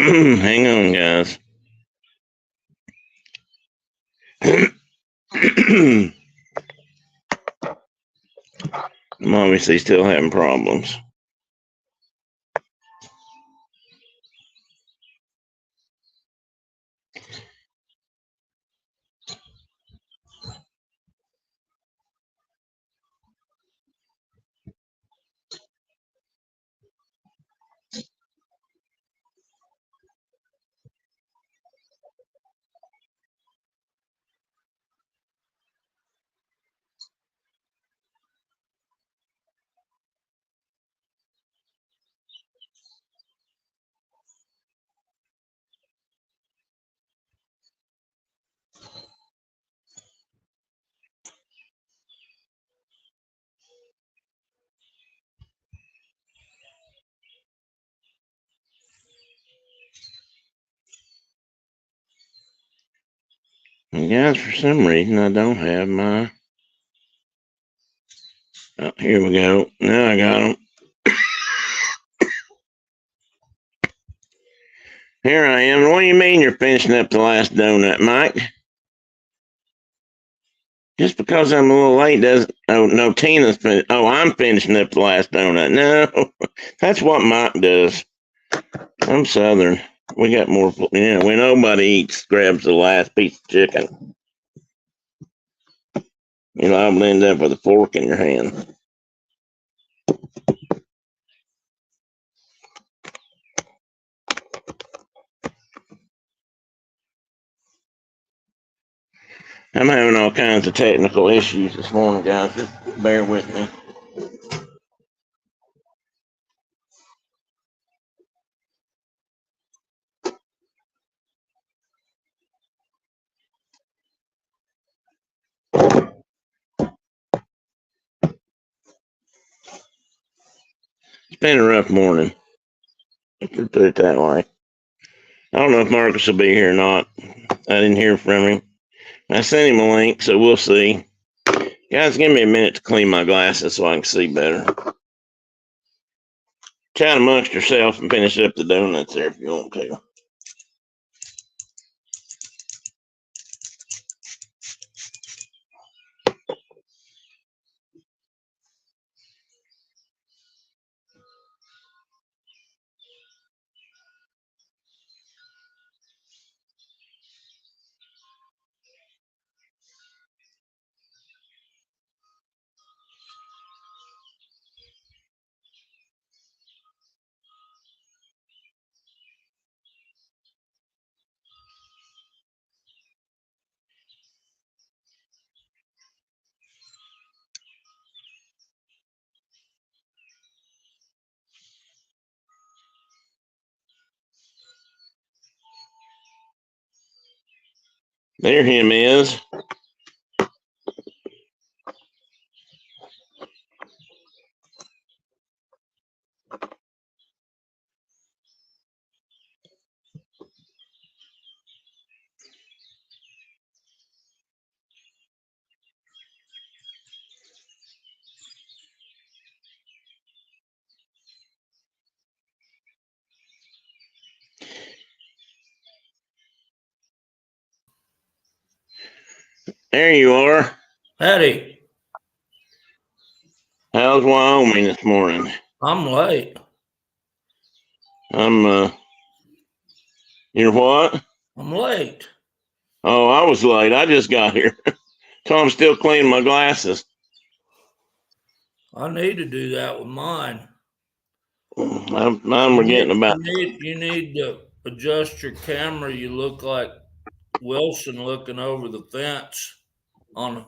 Hang on, guys. I'm obviously still having problems. And guys, for some reason, I don't have my... Oh, here we go. Now I got them. Here I am. What do you mean you're finishing up the last donut, Mike? Just because I'm a little late doesn't... Oh, no, Tina's... I'm finishing up the last donut. No, that's what Mike does. I'm Southern. We got more... Yeah, when nobody eats, grabs the last piece of chicken. I'll end up with a fork in your hand. I'm having all kinds of technical issues this morning, guys. Just bear with me. It's been a rough morning. Let's put it that way. I don't know if Marcus will be here or not. I didn't hear from him. I sent him a link, so we'll see. Guys, give me a minute to clean my glasses so I can see better. Chat amongst yourself and finish up the donuts there if you want to. There him is. There you are. Eddie. How's Wyoming this morning? I'm late. You're what? I'm late. Oh, I was late. I just got here. So I'm still cleaning my glasses. I need to do that with mine. Mine were getting about... You need to adjust your camera. You look like Wilson looking over the fence on...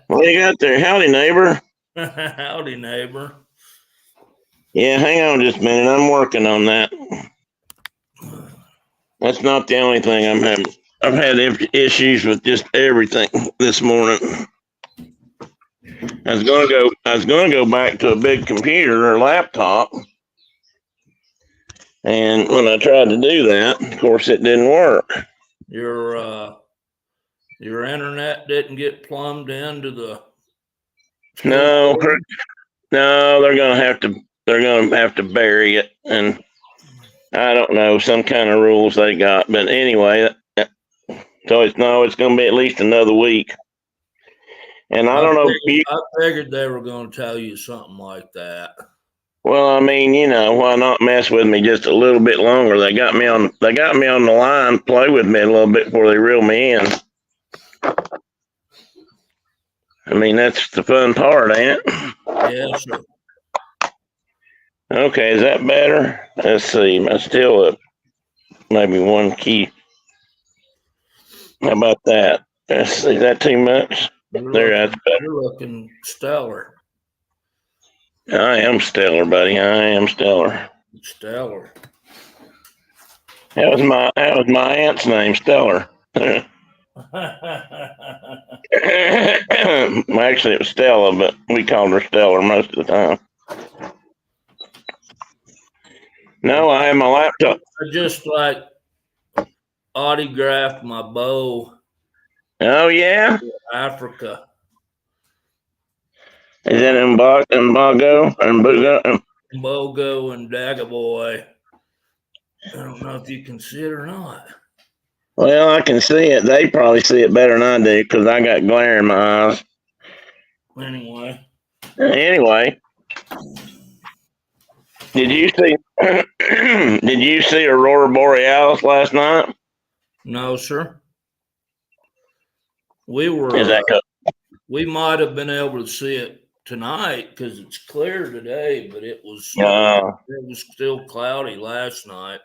What you got there? Howdy, neighbor. Howdy, neighbor. Yeah, hang on just a minute. I'm working on that. That's not the only thing I'm having. I've had issues with just everything this morning. I was gonna go back to a big computer or laptop, and when I tried to do that, of course, it didn't work. Your internet didn't get plumbed into the... No, No, they're gonna have to bury it, and I don't know some kind of rules they got. But anyway, so it's gonna be at least another week. And I don't know. I figured they were going to tell you something like that. Well, I mean, why not mess with me just a little bit longer? They got me on the line, play with me a little bit before they reel me in. I mean, that's the fun part, ain't it? Yeah, sure. Okay, is that better? Let's see. I'm still up maybe one key. How about that? Let's see. Is that too much? That's better. You're looking stellar. I am stellar, buddy. I am stellar. Stellar. That was my aunt's name, Stellar. Actually, it was Stella, but we called her Stellar most of the time. No, I have my laptop. I just autographed my bow. Oh yeah, Africa. Is that in Mbogo and Bugo? Mbogo and Dagaboy. I don't know if you can see it or not. Well, I can see it. They probably see it better than I do because I got glare in my eyes. Anyway, did you see? Did you see Aurora Borealis last night? No, sir. We were. Is that we might have been able to see it tonight because it's clear today, but it was still cloudy last night.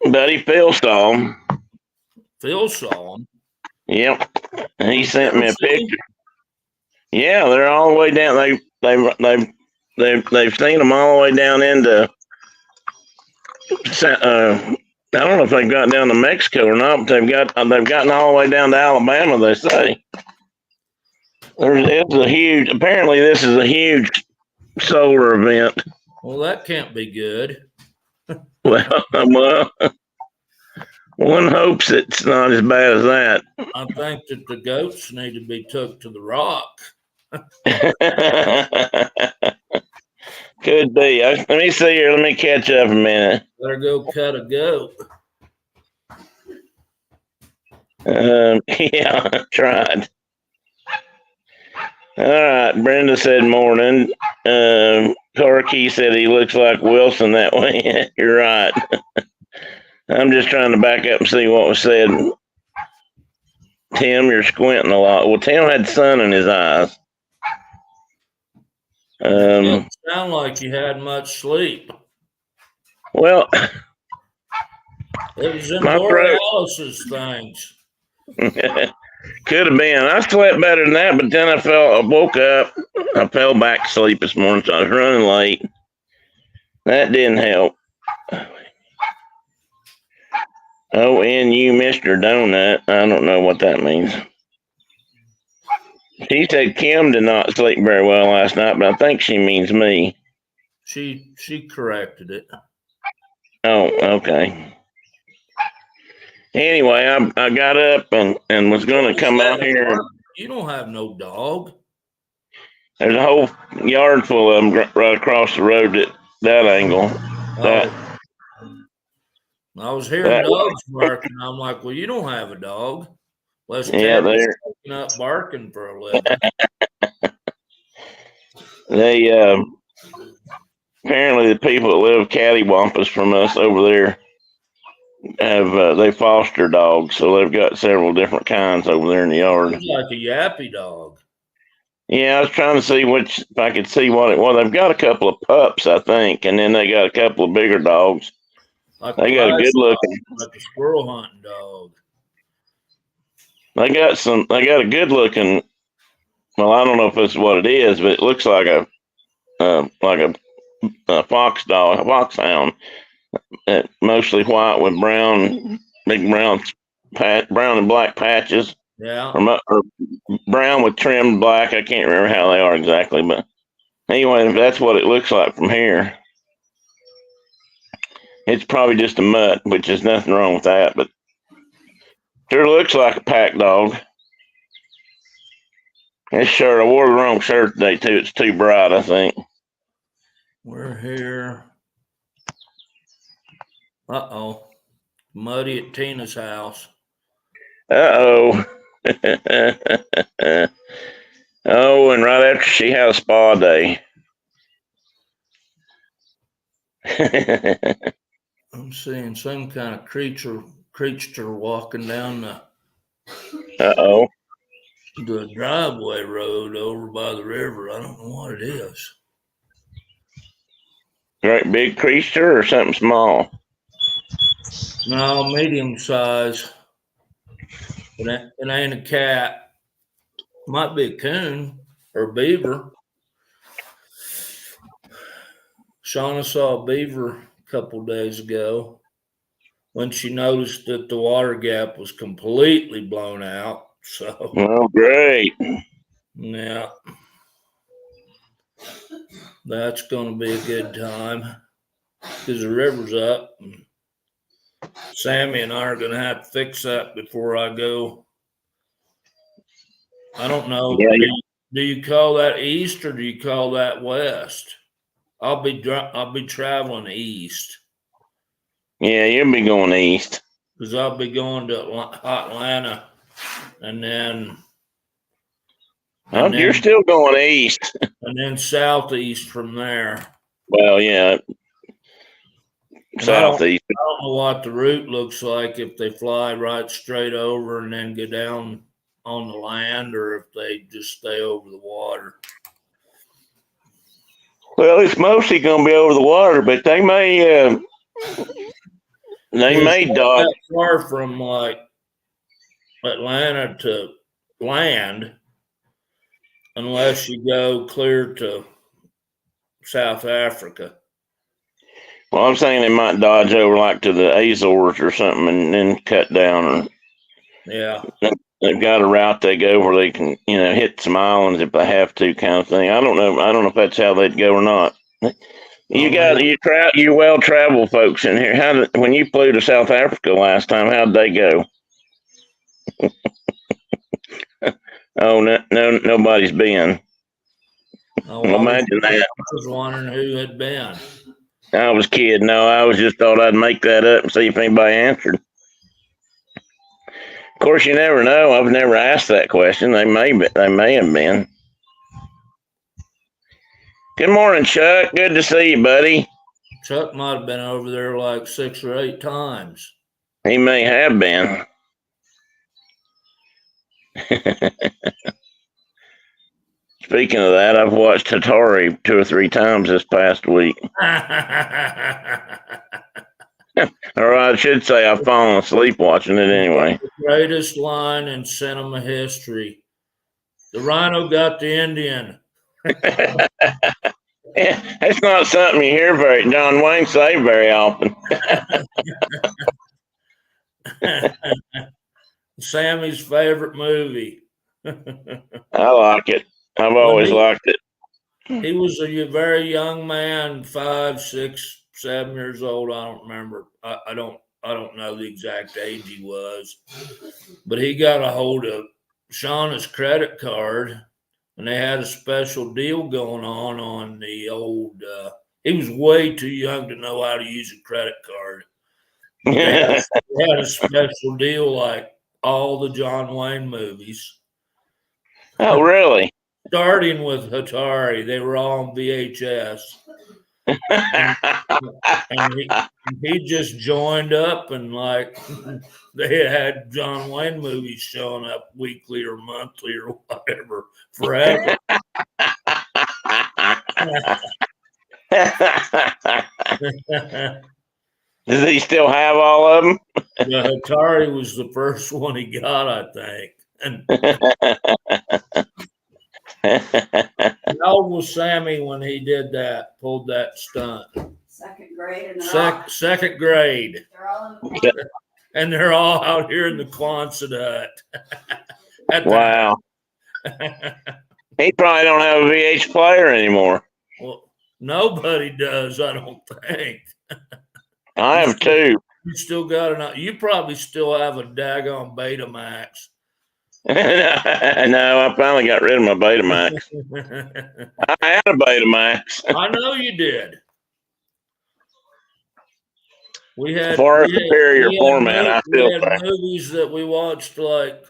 Buddy Phil saw him. Phil saw him. Yep, he sent me a picture. Yeah, they're all the way down. They've seen them all the way down into. I don't know if they've got down to Mexico or not, but they've gotten all the way down to Alabama. They say. Apparently this is a huge solar event. Well, that can't be good. Well, one hopes it's not as bad as that. I think that the goats need to be took to the rock. Could be. Let me see here. Let me catch up a minute. Better go cut a goat. Yeah, I tried. All right, Brenda said morning. Corky said he looks like Wilson that way. You're right. I'm just trying to back up and see what was said. Tim, you're squinting a lot. Well, Tim had sun in his eyes. It sound like you had much sleep. Well, it was in Borealis's things. Could have been. I slept better than that, but then I woke up. I fell back to sleep this morning, so I was running late. That didn't help. ONU Mr. Donut. I don't know what that means. She said Kim did not sleep very well last night, but I think she means me. She corrected it. Oh, okay. Anyway, I got up and was going to come out here. You don't have no dog. There's a whole yard full of them right across the road at that angle. I was hearing dogs barking. I'm like, well, you don't have a dog. Yeah, they're up barking for a living. They apparently the people that live cattywampus from us over there have they foster dogs, so they've got several different kinds over there in the yard. It's like a yappy dog. Yeah, I was trying to see if I could see what it was. They've got a couple of pups, I think, and then they got a couple of bigger dogs. They got a good looking, like a squirrel hunting dog. They got a good looking. Well, I don't know if it's what it is, but it looks like a fox dog, a foxhound. Mostly white with big brown and black patches. Yeah. Or brown with trimmed black. I can't remember how they are exactly, but anyway, that's what it looks like from here. It's probably just a mutt, which is nothing wrong with that, but sure looks like a pack dog. This shirt, I wore the wrong shirt today too. It's too bright, I think. We're here. Uh-oh. Muddy at Tina's house. Uh-oh. Oh, and right after she had a spa day. I'm seeing some kind of creature walking down Uh-oh. the driveway road over by the river. I don't know what it is. Great big creature or something small? No, medium size. It ain't a cat. Might be a coon or a beaver. Shauna saw a beaver a couple days ago when she noticed that the water gap was completely blown out. So, Oh, great. yeah, that's going to be a good time because the river's up. Sammy and I are going to have to fix that before I go. I don't know. Yeah, do you call that east or do you call that west? I'll be traveling east. Yeah, you'll be going east. Because I'll be going to Atlanta, and then You're still going east. And then southeast from there. Well, yeah, southeast. I don't know what the route looks like if they fly right straight over and then go down on the land, or if they just stay over the water. Well, it's mostly going to be over the water, but they may dodge. Far from like Atlanta to land, unless you go clear to South Africa. Well, I'm saying they might dodge over like to the Azores or something and then cut down. Or yeah, they've got a route they go where they can, hit some islands if they have to, kind of thing. I don't know if that's how they'd go or not. You well traveled folks in here. When you flew to South Africa last time, how'd they go? Oh, no, nobody's been. Imagine that. I was wondering who had been. I was kidding. No, I was just thought I'd make that up and see if anybody answered. Of course, you never know. I've never asked that question. They may have been. Good morning, Chuck. Good to see you, buddy. Chuck might have been over there like 6 or 8 times. He may have been. Speaking of that, I've watched Hatari 2 or 3 times this past week. Or I should say I've fallen asleep watching it anyway. The greatest line in cinema history. The rhino got the Indian. Yeah, that's not something you hear John Wayne say very often. Sammy's favorite movie. I like it. I've always liked it. He was a very young man, 5, 6, 7 years old. I don't remember. I don't know the exact age he was, but he got a hold of Shauna's credit card, and they had a special deal going on the old. He was way too young to know how to use a credit card. They had a special deal like all the John Wayne movies. Oh, really? Starting with Hatari, they were all on VHS. and he just joined up, and like they had John Wayne movies showing up weekly or monthly or whatever forever. Does he still have all of them? The Hatari was the first one he got, I think. And how old was Sammy when he did that? Pulled that stunt? Second grade. Second grade. They're all in the And they're all out here in the Quonset hut. Wow. He probably don't have a VH player anymore. Well, nobody does, I don't think. I have 2. You still got you probably still have a daggone Betamax. No, I finally got rid of my Betamax. I had a Betamax. I know you did. We had Far superior format, I we still had think. movies that we watched. Like,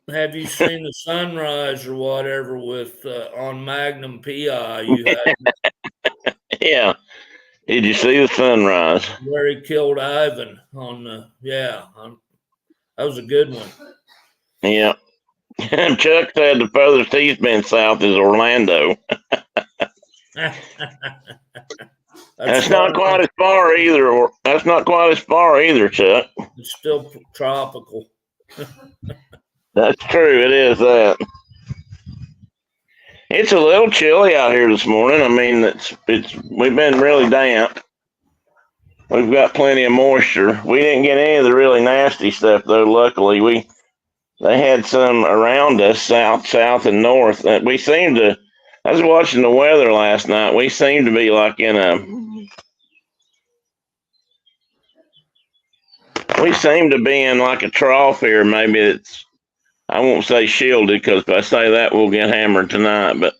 have you seen The Sunrise or whatever with on Magnum PI? You had Yeah. Did you see The Sunrise? where he killed Ivan on the that was a good one. Yeah. Chuck said the furthest he's been south is Orlando. That's not quite as far either. That's not quite as far either, Chuck. It's still tropical. That's true. It is that. It's a little chilly out here this morning. I mean, we've been really damp. We've got plenty of moisture. We didn't get any of the really nasty stuff though. Luckily, they had some around us, south, and north. That we seemed to. I was watching the weather last night. We seem to be like we seem to be in like a trough here. Maybe it's, I won't say shielded because if I say that, we'll get hammered tonight. But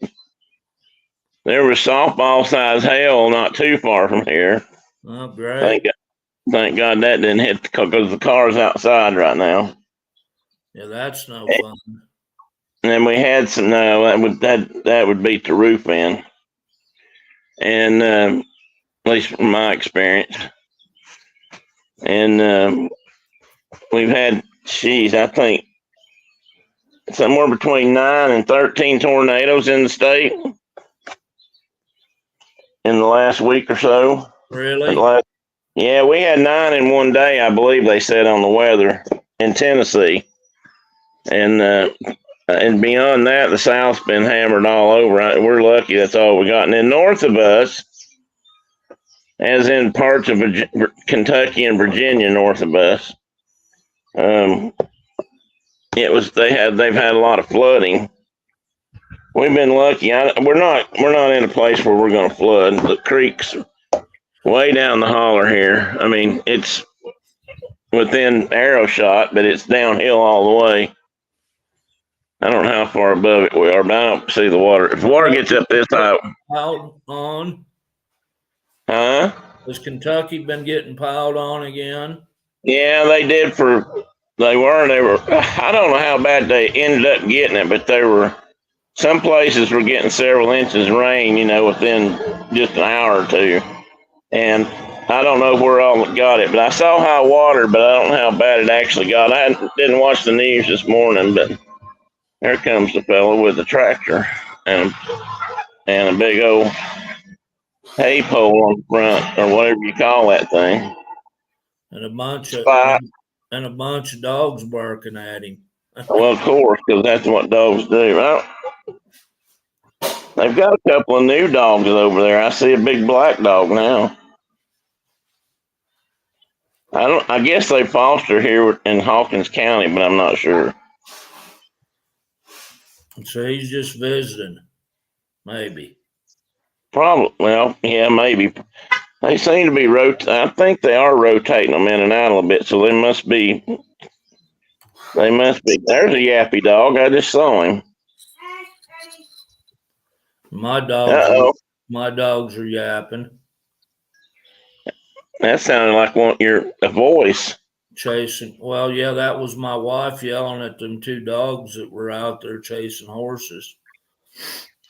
there was softball size hail not too far from here. Oh, great. Thank God that didn't hit because the car's outside right now. Yeah, that's no fun. And then we had some. No, that would beat the roof in. And at least from my experience. And we've had, I think somewhere between 9 and 13 tornadoes in the state in the last week or so. Really? Yeah, we had 9 in one day, I believe they said on the weather in Tennessee. And beyond that, the South's been hammered all over. We're lucky that's all we got. And then north of us, as in parts of Kentucky and Virginia north of us, they've had a lot of flooding. We've been lucky. We're not in a place where we're going to flood. The creek's way down the holler here. I mean, it's within arrow shot, but it's downhill all the way. I don't know how far above it we are, but I don't see the water. If water gets up this high, Piled on? huh? Has Kentucky been getting piled on again? Yeah, they did they were. I don't know how bad they ended up getting it, but some places were getting several inches of rain, within just an hour or two. And I don't know where all got it, but I saw high water, but I don't know how bad it actually got. I didn't watch the news this morning, but there comes the fellow with the tractor and a big old hay pole on the front, or whatever you call that thing. And a bunch of dogs barking at him. Well, of course, because that's what dogs do. Well, they've got a couple of new dogs over there. I see a big black dog now. I guess they foster here in Hawkins County, but I'm not sure. So he's just visiting, maybe. Probably. Well, yeah, maybe. They seem to be I think they are rotating them in and out a little bit, so they must be. There's a yappy dog. I just saw him. My dogs are yapping. That sounded like a voice. Chasing. Well, yeah, that was my wife yelling at them two dogs that were out there chasing horses.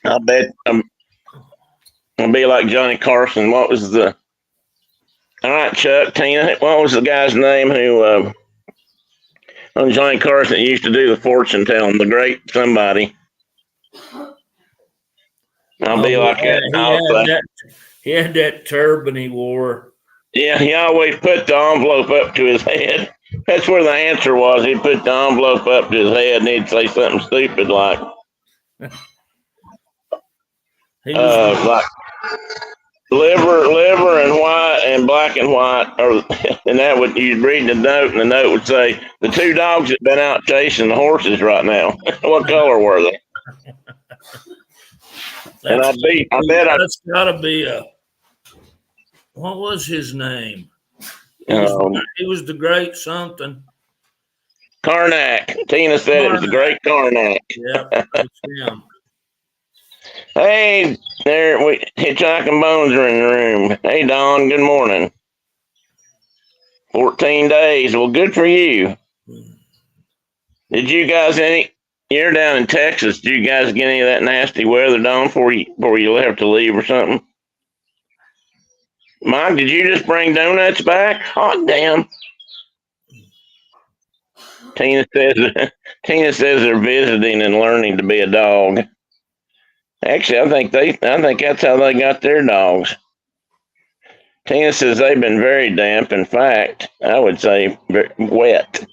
I bet I'll be like Johnny Carson. All right, Chuck, Tina, what was the guy's name who on Johnny Carson used to do the fortune telling, the great somebody? I'll be like that. He had that turban he wore. Yeah, he always put the envelope up to his head. That's where the answer was. He'd put the envelope up to his head and he'd say something stupid like like liver and white and black and white, and that would, you'd read the note, and the note would say, the two dogs that been out chasing the horses right now. What color were they? That's gotta be what was his name? He was the great something. Karnak. Tina said it was a great Karnak. Yep, that's him. Hey, there, Hitchhiking Bones are in the room. Hey, Don, good morning. 14 days. Well, good for you. Did you guys you're down in Texas. Did you guys get any of that nasty weather, Don, before you have to leave or something? Mike, did you just bring donuts back? Hot damn. Tina says they're visiting and learning to be a dog. Actually, I think that's how they got their dogs. Tina says they've been very damp. In fact, I would say wet.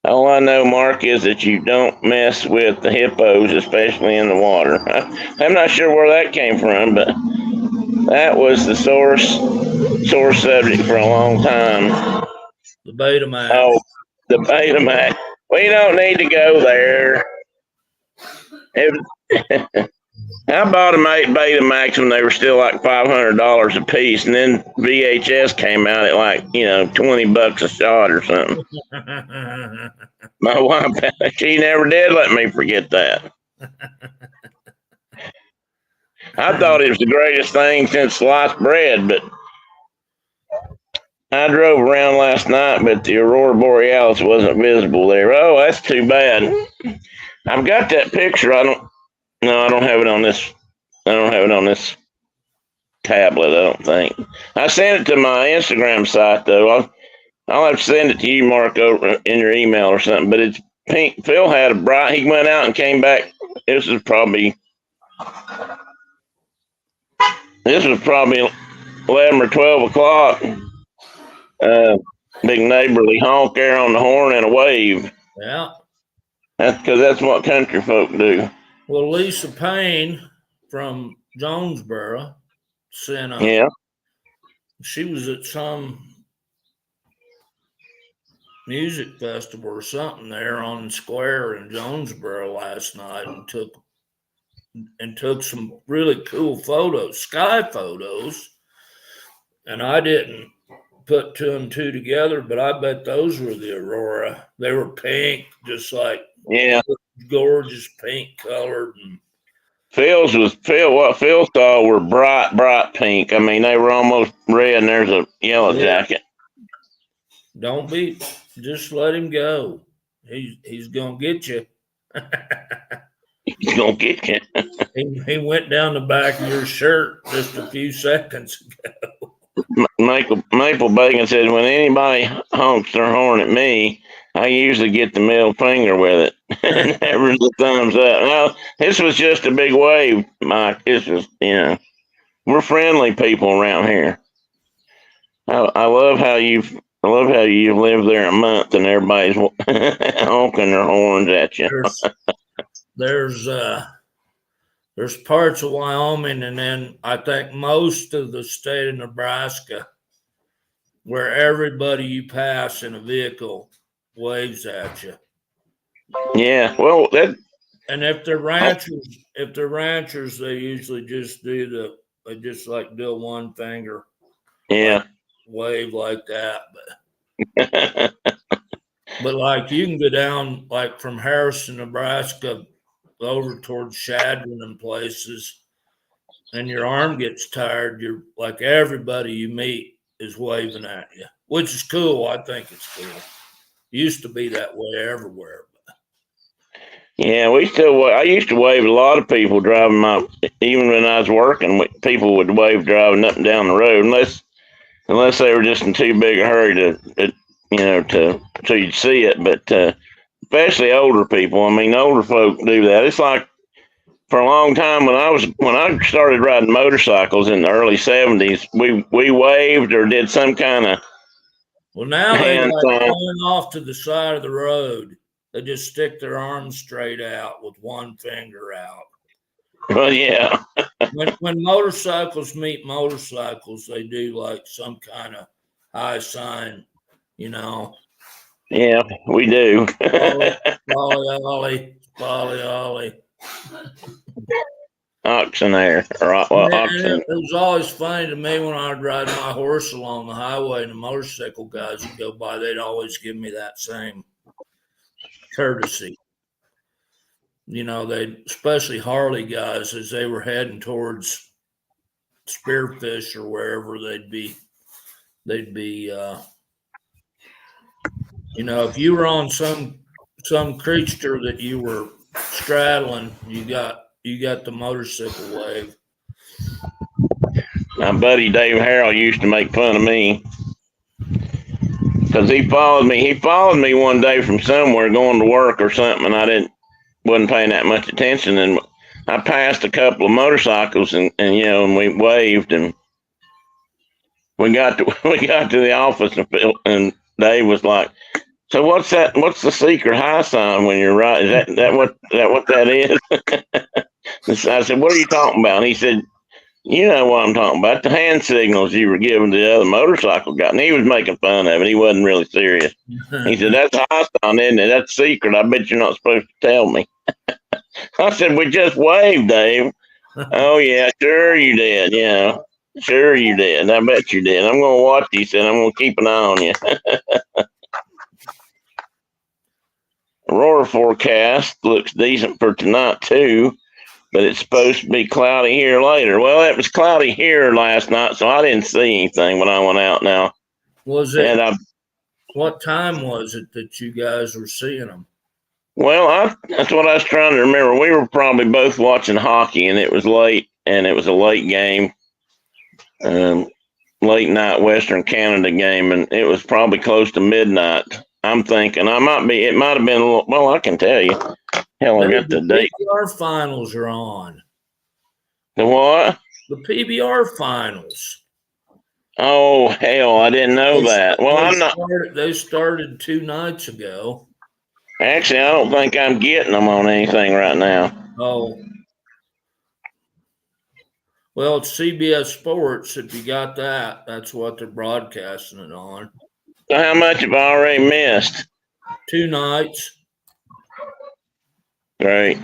All I know, Mark, is that you don't mess with the hippos, especially in the water. I'm not sure where that came from, but that was the source subject for a long time. The Betamax. Oh, the Betamax. We don't need to go there. I bought a Betamax when they were still like $500 a piece, and then VHS came out at like $20 a shot or something. My wife, she never did let me forget that. I thought it was the greatest thing since sliced bread, but I drove around last night, but the Aurora Borealis wasn't visible there. Oh, that's too bad. I've got that picture. I don't have it on this. I don't have it on this tablet, I don't think. I sent it to my Instagram site, though. I'll have to send it to you, Mark, over in your email or something. But it's pink. Phil had he went out and came back. This was probably 11 or 12 o'clock. Big neighborly honk there on the horn and a wave. Yeah. That's what country folk do. Well, Lisa Payne from Jonesboro sent up. Yeah. She was at some music festival or something there on the square in Jonesboro last night and took some really cool photos, sky photos. And I didn't put two and two together, but I bet those were the Aurora. They were pink, just like gorgeous pink colored. And what Phil saw were bright pink. I mean, they were almost red, and there's a yellow jacket. Just let him go. He's gonna get you. He's gonna get you. He went down the back of your shirt just a few seconds ago. Maple Bacon says, when anybody honks their horn at me, I usually get the middle finger with it. And never the thumbs up. No, this was just a big wave, Mike. This was, we're friendly people around here. I love how you've lived there a month and everybody's honking their horns at you. There's parts of Wyoming, and then I think most of the state of Nebraska, where everybody you pass in a vehicle waves at you. Yeah, well, and if they're ranchers, they usually just do a one finger. Yeah. Wave like that, but like you can go down like from Harrison, Nebraska, over towards Shadron and places, and your arm gets tired. You're like everybody you meet is waving at you, which is cool. I think it's cool. Used to be that way everywhere. Yeah, I used to wave a lot of people driving even when I was working. People would wave driving up and down the road, unless they were just in too big a hurry so you'd see it. But especially older people. I mean, older folk do that. It's like for a long time when I started riding motorcycles in the early 70s, we waved or did some kind of. Well, now they're going off to the side of the road. They just stick their arms straight out with one finger out. Well, yeah. when motorcycles meet motorcycles, they do like some kind of high sign, Yeah, we do. Ollie. Auctioneer. Auction. It was always funny to me when I would ride my horse along the highway and the motorcycle guys would go by. They'd always give me that same courtesy. You know, they, especially Harley guys, as they were heading towards Spearfish or wherever they'd be, you know, if you were on some creature that you were straddling, you got the motorcycle wave. My buddy Dave Harrell used to make fun of me because he followed me. He followed me one day from somewhere going to work or something, and I wasn't paying that much attention. And I passed a couple of motorcycles, and you know, and we waved, and we got to the office, and Dave was like, "So what's that? What's the secret high sign when you're right? Is that what that is?" I said, "What are you talking about?" And he said, "You know what I'm talking about, the hand signals you were giving to the other motorcycle guy." And he was making fun of it. He wasn't really serious. He said, "That's a high sign, isn't it? That's a secret. I bet you're not supposed to tell me." I said, "We just waved, Dave." "Oh, yeah, sure you did. Yeah, sure you did. I bet you did. I'm going to watch you." He said, "I'm going to keep an eye on you." Aurora forecast looks decent for tonight, too. But it's supposed to be cloudy here later. Well, it was cloudy here last night, so I didn't see anything when I went out now. Was it? What time was it that you guys were seeing them? Well, that's what I was trying to remember. We were probably both watching hockey, and it was late, and it was a late game, late night Western Canada game, and it was probably close to midnight. I'm thinking it might have been a little, well, I can tell you. Hell, I got the date. The PBR finals are on. The what? The PBR finals. Oh, hell, I didn't know that. Well, They started 2 nights ago. Actually, I don't think I'm getting them on anything right now. Oh. Well, it's CBS Sports. If you got that, that's what they're broadcasting it on. So how much have I already missed? 2 nights. Great.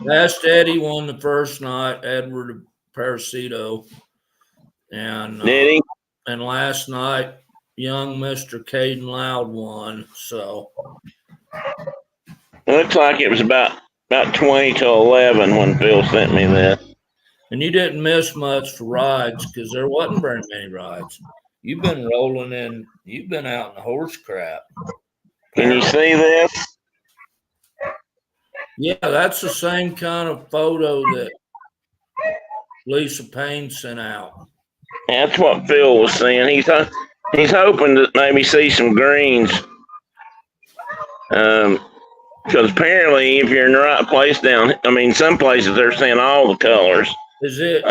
Last Eddie won the first night, Edward Parasito. And did he? And last night, young Mr. Caden Loud won. So It looks like it was about 20 to 11 when Phil sent me this. And you didn't miss much for rides because there wasn't very many rides. You've been rolling in. You've been out in the horse crap. Can you see this? Yeah, that's the same kind of photo that Lisa Payne sent out. That's what Phil was saying. He's hoping to maybe see some greens. Because apparently, if you're in the right place some places they're seeing all the colors. Is it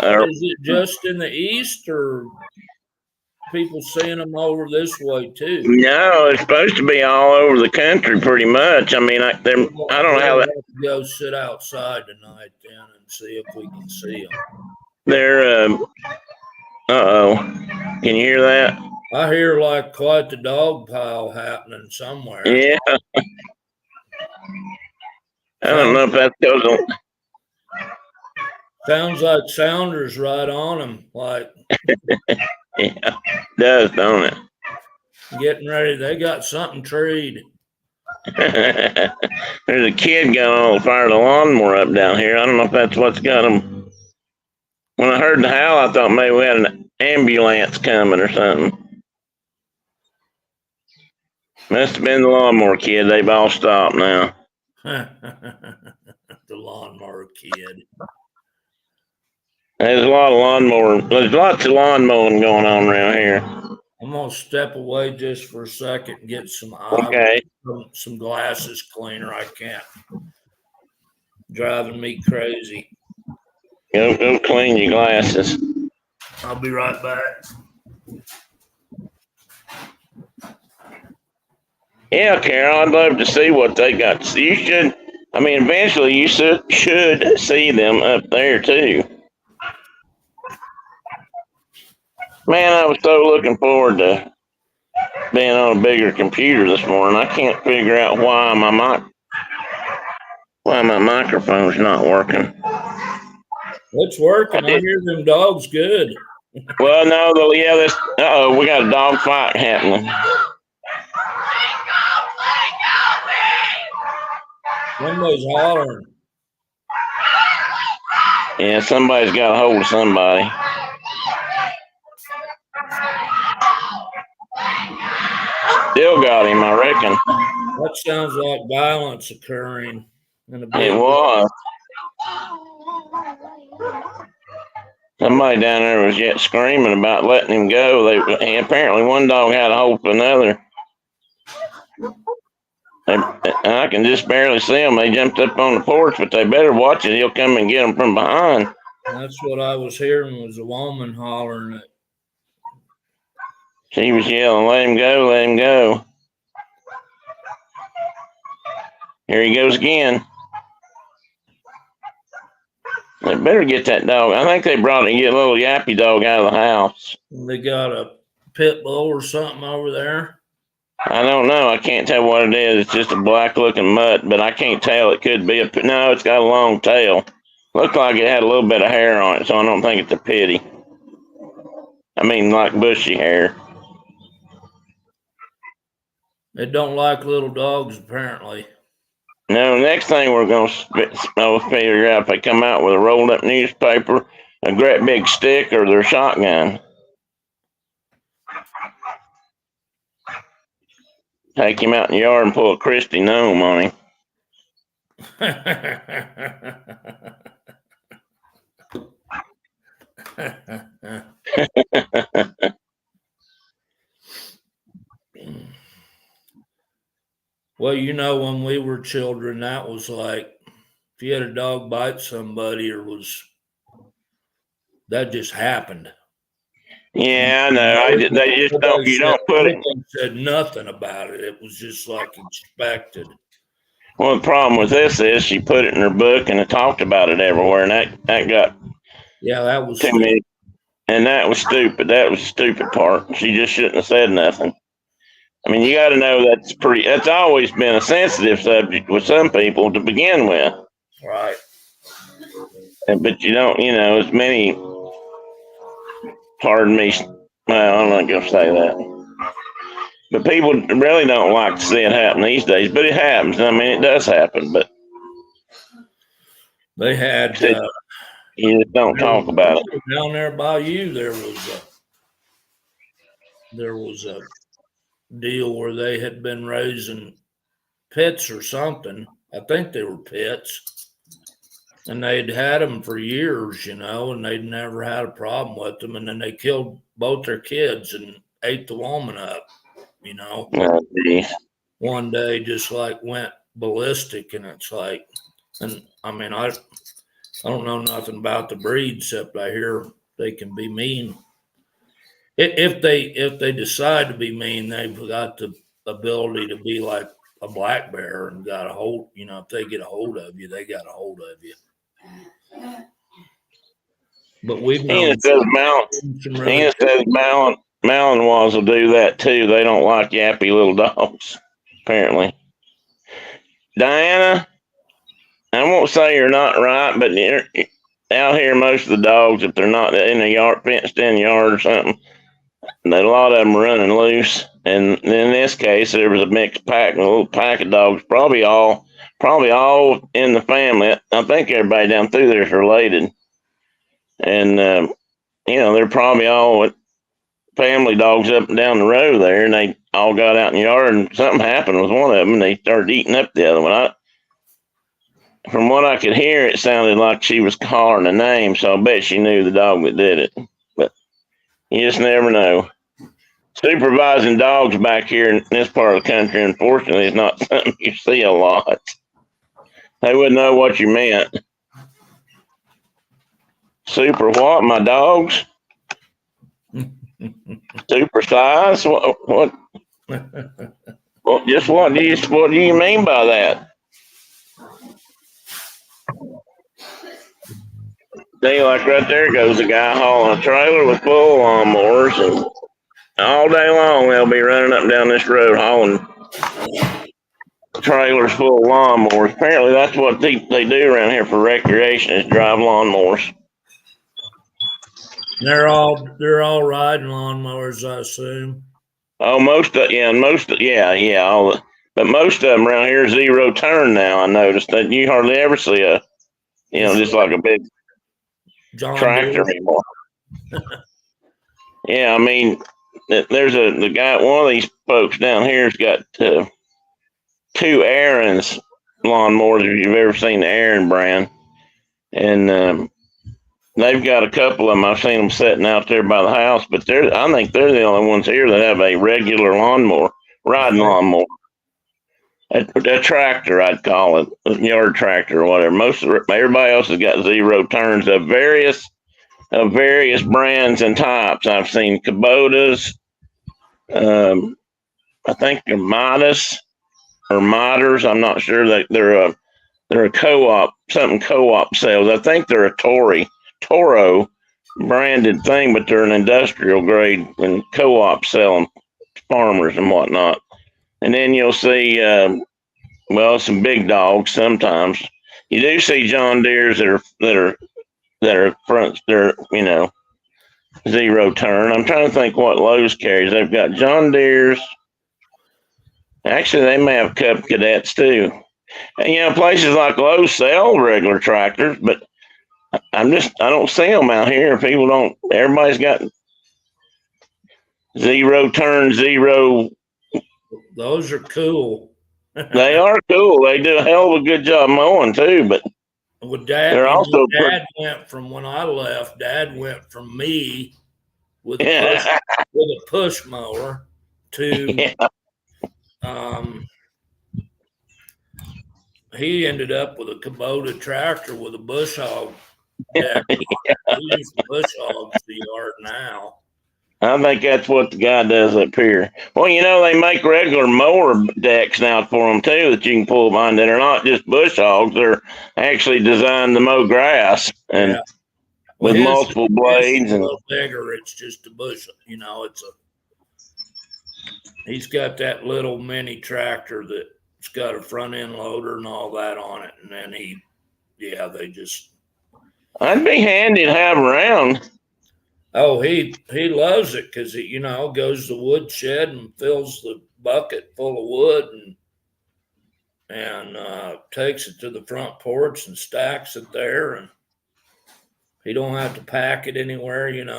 just in the east, or people seeing them over this way too? No, it's supposed to be all over the country, pretty much. I mean, I don't know how that. Go sit outside tonight then and see if we can see them. They're. Uh-oh. Can you hear that? I hear like quite the dog pile happening somewhere. Yeah. I don't know if that goes on. Sounds like Sounders right on them, like. Yeah, it does, don't it? Getting ready. They got something treed. There's a kid going to fire the lawnmower up down here. I don't know if that's what's got him. When I heard the howl, I thought maybe we had an ambulance coming or something. Must have been the lawnmower kid. They've all stopped now. The lawnmower kid. There's lots of lawn mowing going on around here. I'm gonna step away just for a second and get some some glasses cleaner. I can't. Driving me crazy. Go clean your glasses. I'll be right back. Yeah, Carol, I'd love to see what they got. You should. I mean, eventually you should see them up there too. Man, I was so looking forward to being on a bigger computer this morning. I can't figure out why my microphone's not working. It's working. I hear them dogs good. Well, no, we got a dog fight happening. Somebody's hollering. Yeah, somebody's got a hold of somebody. Still got him, I reckon. That sounds like violence occurring in a It big. was. Somebody down there was yet screaming about letting him go. Apparently one dog had a hold of another. And I can just barely see them. They jumped up on the porch, but they better watch it. He'll come and get them from behind. That's what I was hearing was a woman hollering it. She was yelling, let him go, let him go. Here he goes again. They better get that dog. I think they brought it and get a little yappy dog out of the house. They got a pit bull or something over there. I don't know. I can't tell what it is. It's just a black looking mutt, but I can't tell. It could be no, it's got a long tail. Looked like it had a little bit of hair on it, so I don't think it's a pitty. I mean, like bushy hair. They don't like little dogs, apparently. No, next thing we're going to figure out if they come out with a rolled up newspaper, a great big stick, or their shotgun. Take him out in the yard and pull a Christy gnome on him. Well, you know, when we were children, that was like if you had a dog bite somebody that just happened. Yeah, I know. They just don't. You don't put it. Said nothing about it. It was just like expected. Well, the problem with this is she put it in her book and it talked about it everywhere, and that got that was too many. And that was stupid. That was the stupid part. She just shouldn't have said nothing. I mean, you got to know that's always been a sensitive subject with some people to begin with. Right. But you don't, as many, pardon me, well, I'm not going to say that. But people really don't like to see it happen these days, but it happens. I mean, it does happen, but they had, you just don't talk about it. Down there by you, there was a deal where they had been raising pits or something. I think they were pits, and they'd had them for years, and they'd never had a problem with them. And then they killed both their kids and ate the woman up, Oh, one day just like went ballistic. And it's like, and I mean, I don't know nothing about the breed except I hear they can be mean. If they decide to be mean, they've got the ability to be like a black bear and got a hold. If they get a hold of you, they got a hold of you. But we've known Malinois will do that too. They don't like yappy little dogs, apparently. Diana, I won't say you're not right, but out here, most of the dogs, if they're not in a yard, fenced in yard or something, a lot of them are running loose. And in this case, there was a mixed pack, a little pack of dogs, probably all in the family. I think everybody down through there is related. And, they're probably all family dogs up and down the road there, and they all got out in the yard, and something happened with one of them, and they started eating up the other one. From what I could hear, it sounded like she was calling a name, so I bet she knew the dog that did it. But you just never know. Supervising dogs back here in this part of the country, unfortunately, is not something you see a lot. They wouldn't know what you meant. Super what? My dogs? Super size? What? Well, just what do you mean by that? See, like right there goes a guy hauling a trailer with full lawnmowers, and all day long they'll be running up and down this road hauling trailers full of lawnmowers. Apparently that's what they do around here for recreation, is drive lawnmowers. They're all riding lawnmowers, I assume. Oh, all But most of them around here are zero turn now. I noticed that you hardly ever see a, just like a big John tractor Deere. anymore. Yeah, I mean, there's the guy. One of these folks down here's got 2 Aaron's lawnmowers. If you've ever seen the Aaron brand, and they've got a couple of them. I've seen them sitting out there by the house, but I think they're the only ones here that have a regular lawnmower, riding lawnmower. A tractor, I'd call it, a yard tractor or whatever. Everybody else has got zero turns of various brands and types. I've seen Kubotas. I think they're Midas or Mitres. I'm not sure that they're a co-op, something co-op sales. I think they're a Toro branded thing, but they're an industrial grade and co-op selling farmers and whatnot. And then you'll see, some big dogs. Sometimes you do see John Deere's that are fronts. They're zero turn. I'm trying to think what Lowe's carries. They've got John Deere's. Actually, they may have Cub Cadets too. And places like Lowe's sell regular tractors, but I don't see them out here. People don't. Everybody's got zero turn, zero. Those are cool. They are cool. They do a hell of a good job mowing too. But with Dad, they're also Dad went from when I left. Dad went from me with yeah. with a push mower to he ended up with a Kubota tractor with a bush hog deck. He uses bush hogs the yard now. I think that's what the guy does up here. Well, they make regular mower decks now for them too that you can pull behind that are not just bush hogs. They're actually designed to mow grass and with multiple blades. And a little bigger, it's just a bush. He's got that little mini tractor that's got a front end loader and all that on it, and then they just. I'd be handy to have around. Oh, he loves it because he goes to the woodshed and fills the bucket full of wood and takes it to the front porch and stacks it there, and he don't have to pack it anywhere, And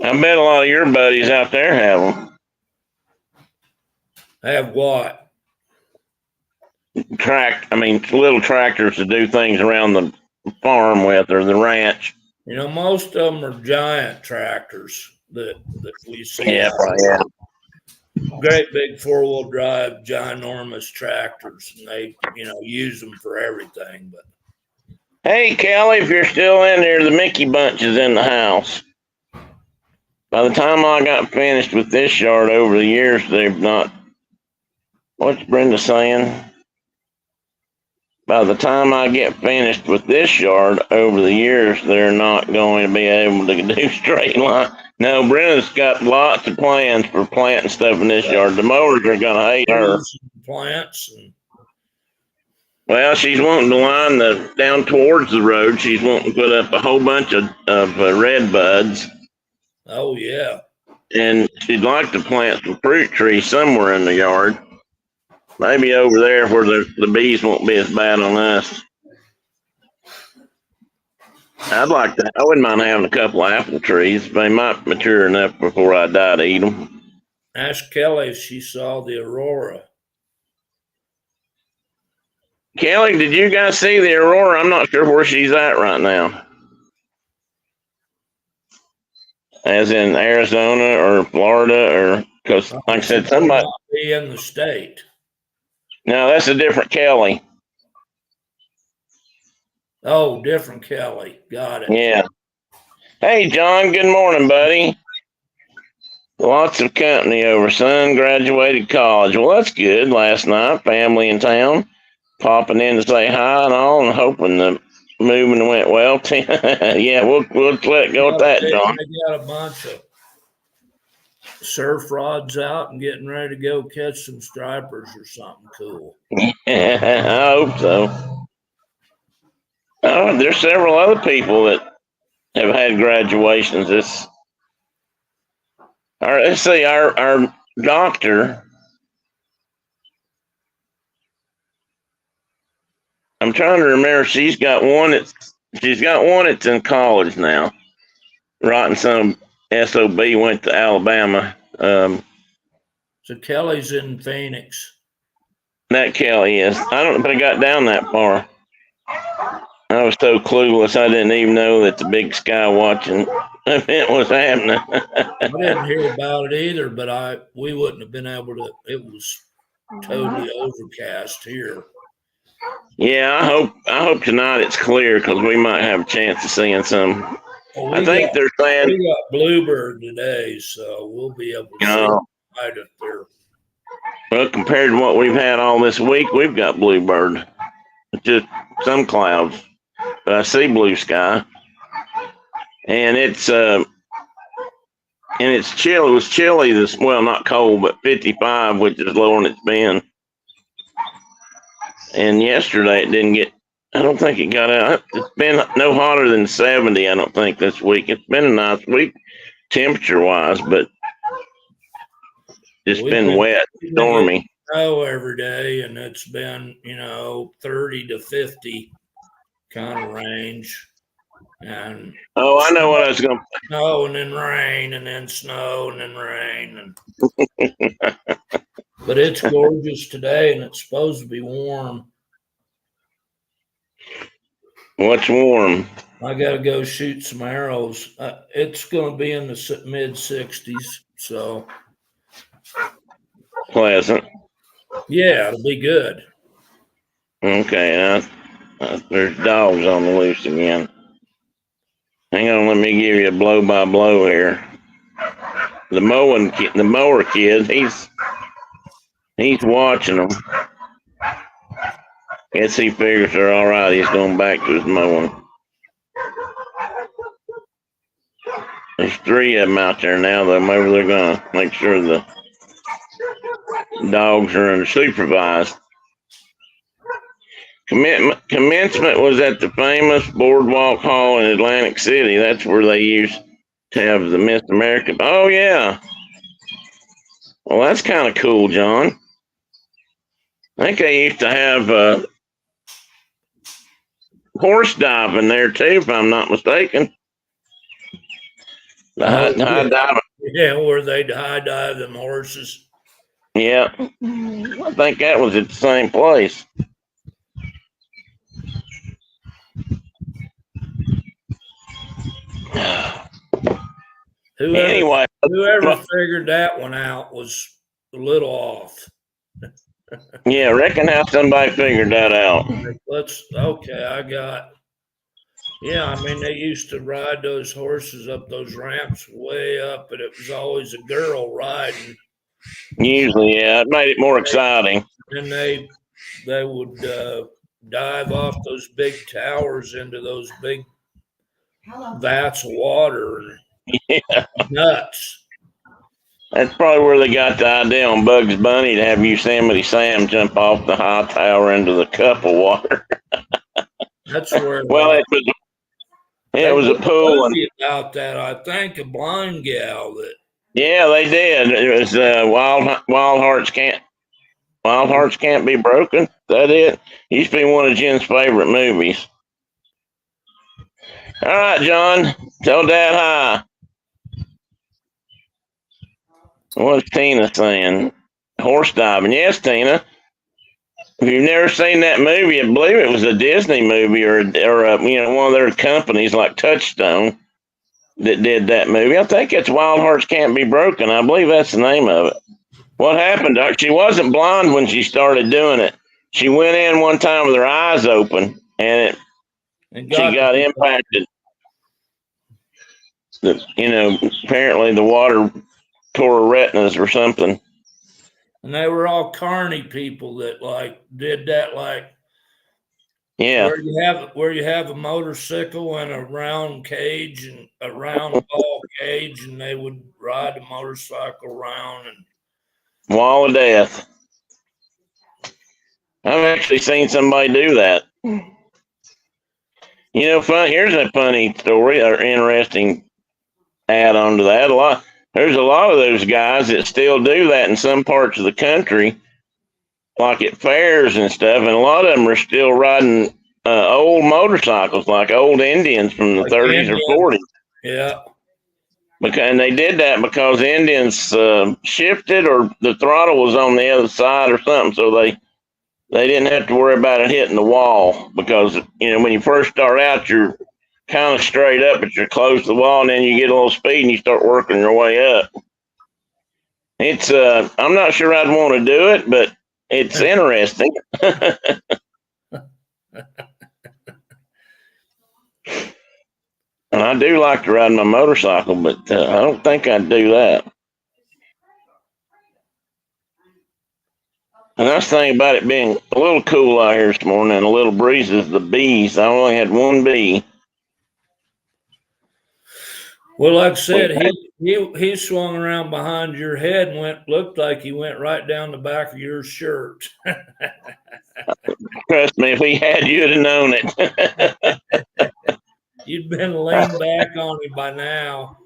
I bet a lot of your buddies out there have them. Have what? Little tractors to do things around the farm with or the ranch. Most of them are giant tractors that we see. Yeah. Great big 4-wheel drive, ginormous tractors, and they, use them for everything. But hey, Kelly, if you're still in there, the Mickey Bunch is in the house. By the time I got finished with this yard over the years, they've not. What's Brenda saying? By the time I get finished with this yard over the years, they're not going to be able to do straight line. No, Brenda's got lots of plans for planting stuff in this yard. The mowers are going to hate her. Plants. Well, she's wanting to line down towards the road. She's wanting to put up a whole bunch of red buds. Oh, yeah. And she'd like to plant some fruit trees somewhere in the yard. Maybe over there where the bees won't be as bad on us. I wouldn't mind having a couple of apple trees. They might mature enough before I die to eat them. Ask Kelly if she saw the aurora. Kelly, did you guys see the aurora? I'm not sure where she's at right now. As in Arizona or Florida, or because, like I said, somebody be in the state. No, that's a different Kelly. Oh, different Kelly. Got it. Yeah. Hey, John. Good morning, buddy. Lots of company over. Son graduated college. Well, that's good. Last night, family in town, popping in to say hi and all, and hoping the moving went well. Yeah, we'll let go with that, John. I got a bunch of surf rods out and getting ready to go catch some stripers or something cool. I hope so. Oh, there's several other people that have had graduations. Let's see, our doctor. I'm trying to remember. She's got one that's in college now. Writing some SOB, went to Alabama. So Kelly's in Phoenix. That Kelly is. I don't know if I got down that far. I was so clueless. I didn't even know that the big sky watching event was happening. I didn't hear about it either, but we wouldn't have been able to. It was totally overcast here. Yeah, I hope tonight it's clear because we might have a chance of seeing some. Well, I think they're saying we got bluebird today, so we'll be able to see right up there. Well, compared to what we've had all this week, we've got bluebird. It's just some clouds, but I see blue sky, and it's chilly. It was chilly not cold, but 55, which is lower than it's been. And yesterday it didn't get. I don't think it got out. It's been no hotter than 70. I don't think this week. It's been a nice week, temperature-wise, but it's been wet, stormy. Snow every day, and it's been 30 to 50 kind of range. And I know what I was going to. Snow and then rain and then snow and then rain but it's gorgeous today, and it's supposed to be warm. What's warm? I got to go shoot some arrows. It's going to be in the mid 60s, so pleasant. Yeah, it'll be good. Okay, there's dogs on the loose again. Hang on, let me give you a blow by blow here. The mower kid, he's watching them. Guess he figures they're all right. He's going back to his mowing. There's 3 of them out there now, though. Maybe they're going to make sure the dogs are unsupervised. Commencement was at the famous Boardwalk Hall in Atlantic City. That's where they used to have the Miss America. Oh, yeah. Well, that's kind of cool, John. I think they used to have horse diving there, too, if I'm not mistaken. High diving. Yeah, where they'd high dive them horses. Yeah. I think that was at the same place. Whoever figured that one out was a little off. Yeah, reckon how somebody figured that out. I mean, they used to ride those horses up those ramps way up, and it was always a girl riding. Usually, yeah, it made it more exciting. And they would dive off those big towers into those big vats of water. Yeah. Nuts. That's probably where they got the idea on Bugs Bunny to have Yosemite Sam jump off the high tower into the cup of water. That's where. Well, it was a pool. About that, I think a blind gal that. Yeah, they did. It was Wild Hearts Can't Be Broken. Is that it? Used to be one of Jen's favorite movies. All right, John. Tell Dad hi. What's Tina saying? Horse diving. Yes, Tina. If you've never seen that movie, I believe it was a Disney movie or one of their companies like Touchstone that did that movie. I think it's Wild Hearts Can't Be Broken. I believe that's the name of it. What happened, Doc? She wasn't blind when she started doing it. She went in one time with her eyes open, and she got impacted. Apparently the water tore her retinas or something. And they were all carny people that did that yeah. Where you have a motorcycle and a round cage and a round ball cage, and they would ride the motorcycle around and Wall of Death. I've actually seen somebody do that. Here's a funny story or interesting add on to that. there's a lot of those guys that still do that in some parts of the country, like at fairs and stuff, and a lot of them are still riding old motorcycles, like old Indians from the Like 30s Indians. or 40s. Yeah. And they did that because the Indians shifted, or the throttle was on the other side or something, so they didn't have to worry about it hitting the wall. Because when you first start out, you're kind of straight up, but you're close to the wall, and then you get a little speed and you start working your way up. It's I'm not sure I'd want to do it, but it's interesting. And I do like to ride my motorcycle, but I don't think I'd do that. And that's the thing about it being a little cool out here this morning and a little breezes, the bees. I only had one bee. Well, like I said, he swung around behind your head and looked like he went right down the back of your shirt. Trust me, if we had, you'd have known it. You'd been leaned back on him by now.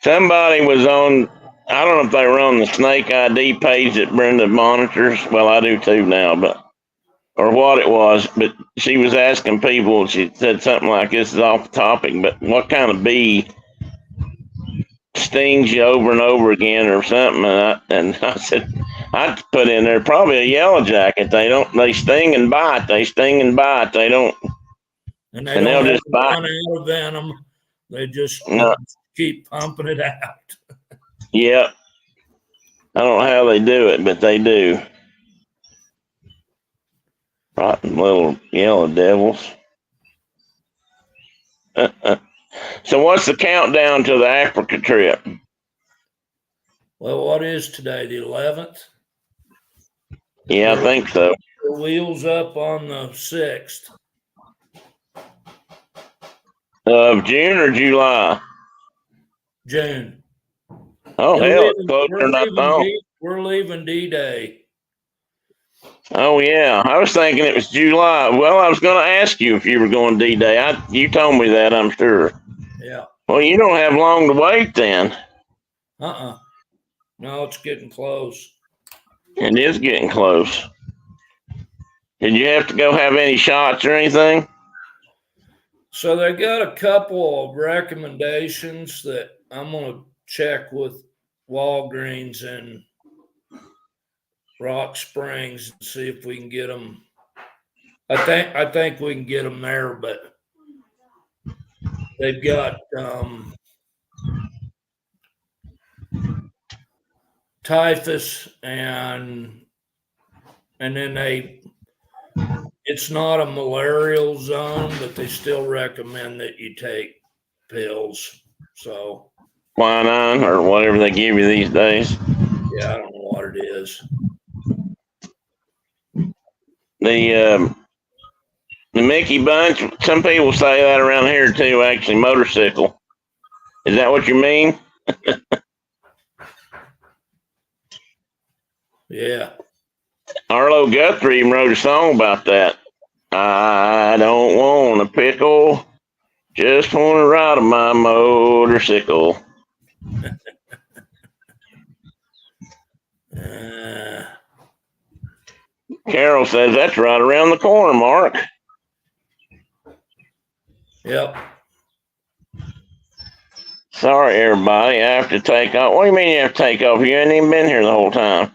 Somebody was on, I don't know if they were on the Snake ID page that Brenda monitors. Well, I do too now, or what it was, but she was asking people, she said something like, this is off topic, but what kind of bee stings you over and over again or something? And I said, I'd put in there probably a yellow jacket. They sting and bite. They sting and bite. They don't. And they'll just bite. Run out of venom. They just keep pumping it out. Yep. I don't know how they do it, but they do. Rotten little yellow devils. So what's the countdown to the Africa trip? Well, what is today? The 11th? Yeah, I think so. The wheels up on the 6th. Of June or July? June. Oh, hell, it's closer than I thought. We're leaving D-Day. Oh, yeah. I was thinking it was July. Well, I was going to ask you if you were going D-Day. You told me that, I'm sure. Yeah. Well, you don't have long to wait then. No, it's getting close. It is getting close. Did you have to go have any shots or anything? So they got a couple of recommendations that I'm going to check with Walgreens and Rock Springs and see if we can get them. I think we can get them there, but they've got typhus and then it's not a malarial zone, but they still recommend that you take pills. So quinine or whatever they give you these days. Yeah, I don't know what it is. The Mickey Bunch, some people say that around here too, actually, motorcycle. Is that what you mean? Yeah. Arlo Guthrie even wrote a song about that. I don't want a pickle, just want to ride on my motorcycle. Carol says that's right around the corner, Mark. Yep. Sorry, everybody. I have to take off. What do you mean you have to take off? You ain't even been here the whole time.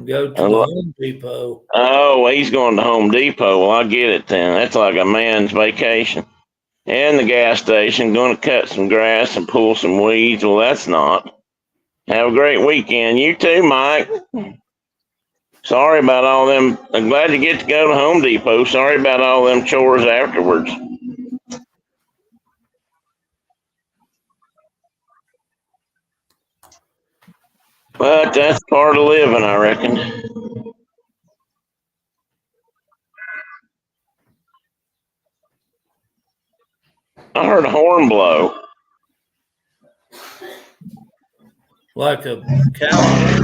Go to the Home Depot. Oh, well, he's going to Home Depot. Well, I get it then. That's like a man's vacation. And the gas station, going to cut some grass and pull some weeds. Well, that's not. Have a great weekend. You too, Mike. Sorry about all them. I'm glad you get to go to Home Depot. Sorry about all them chores afterwards. But that's part of living, I reckon. I heard a horn blow. Like a cow.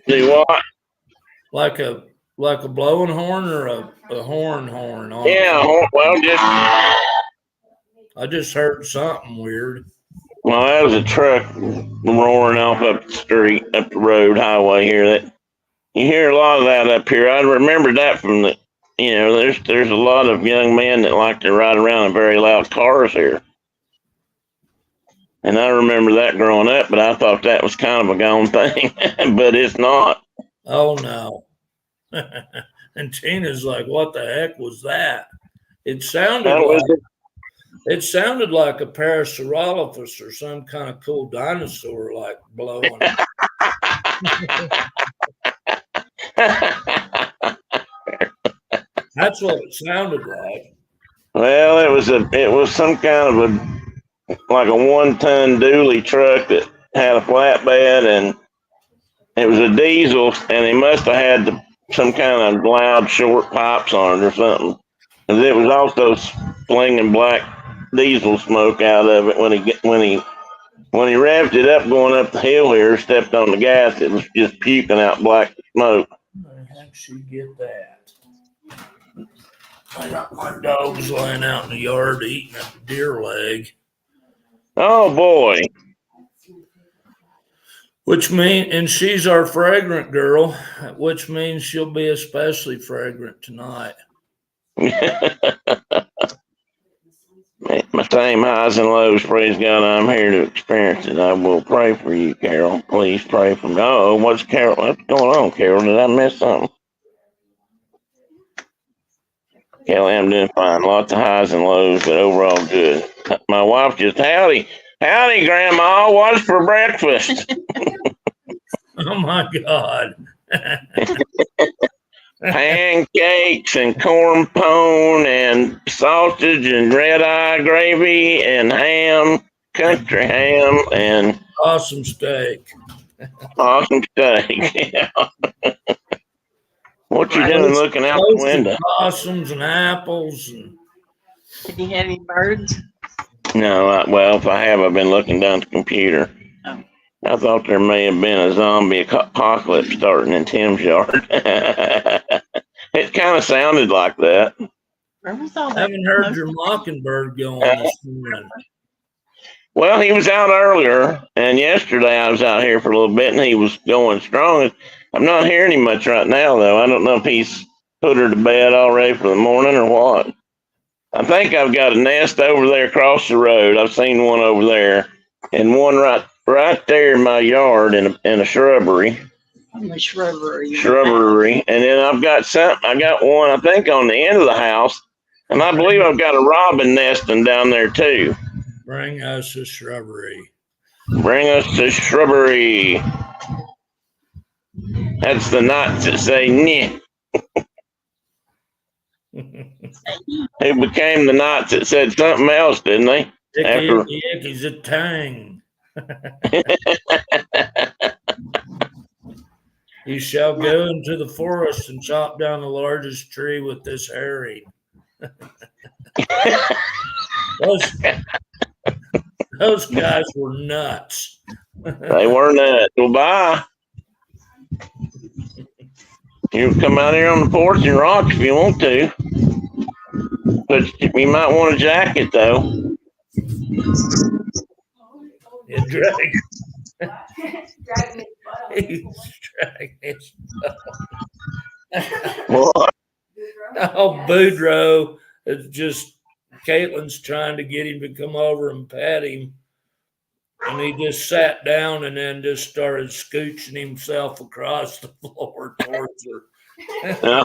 Do what? Like a blowing horn or a horn? Yeah, well, just I just heard something weird. Well, that was a truck roaring off up the street, up the road highway here. That you hear a lot of that up here. I remember that from the, there's a lot of young men that like to ride around in very loud cars here. And I remember that growing up, but I thought that was kind of a gone thing, but it's not. Oh no. And Tina's like, what the heck was that? It sounded That was like it sounded like a Parasaurolophus or some kind of cool dinosaur like blowing. That's what it sounded like. Well, it was some kind of like a 1-ton dually truck that had a flatbed, and it was a diesel, and they must have had some kind of loud short pipes on it or something. And it was also flinging black diesel smoke out of it when he revved it up going up the hill here, stepped on the gas, it was just puking out black smoke. Where the heck she get that? I got my dogs laying out in the yard eating a deer leg. Oh boy. And she's our fragrant girl, which means she'll be especially fragrant tonight. My same highs and lows, praise God, I'm here to experience it. I will pray for you, Carol. Please pray for me. Oh, what's going on, Carol? Did I miss something? Kelly, I'm doing fine. Lots of highs and lows, but overall good. My wife just, howdy, Grandma, what's for breakfast? Oh my God. Pancakes and corn pone and sausage and red eye gravy and ham, country ham, and Awesome steak. awesome steak. Yeah. What you doing looking out the window? Possums and apples. Have you had any birds? No, well, if I have, I've been looking down at the computer. Oh. I thought there may have been a zombie apocalypse starting in Tim's yard. It kind of sounded like that. Where was all I that? haven't heard your mockingbird going this morning. Well, he was out earlier, and yesterday I was out here for a little bit, and he was going strong. I'm not hearing him much right now, though. I don't know if he's put her to bed already for the morning or what. I think I've got a nest over there across the road. I've seen one over there, and one right there in my yard in a shrubbery. In the shrubbery. And then I got one, I think, on the end of the house, and I believe I've got a robin nesting down there too. Bring us a shrubbery. Bring us to shrubbery. That's the knots that say nyeh. Who became the knots that said something else, didn't they? Icky's a tang. You shall go into the forest and chop down the largest tree with this herring. Those guys were nuts. They were nuts. Well, bye. You can come out here on the porch and rock if you want to. But you might want a jacket, though. Yeah, drag. Dragging his butt on. He's dragging his butt. What? Oh, Boudreaux is just, Caitlin's trying to get him to come over and pet him. And he just sat down and then just started scooching himself across the floor towards her.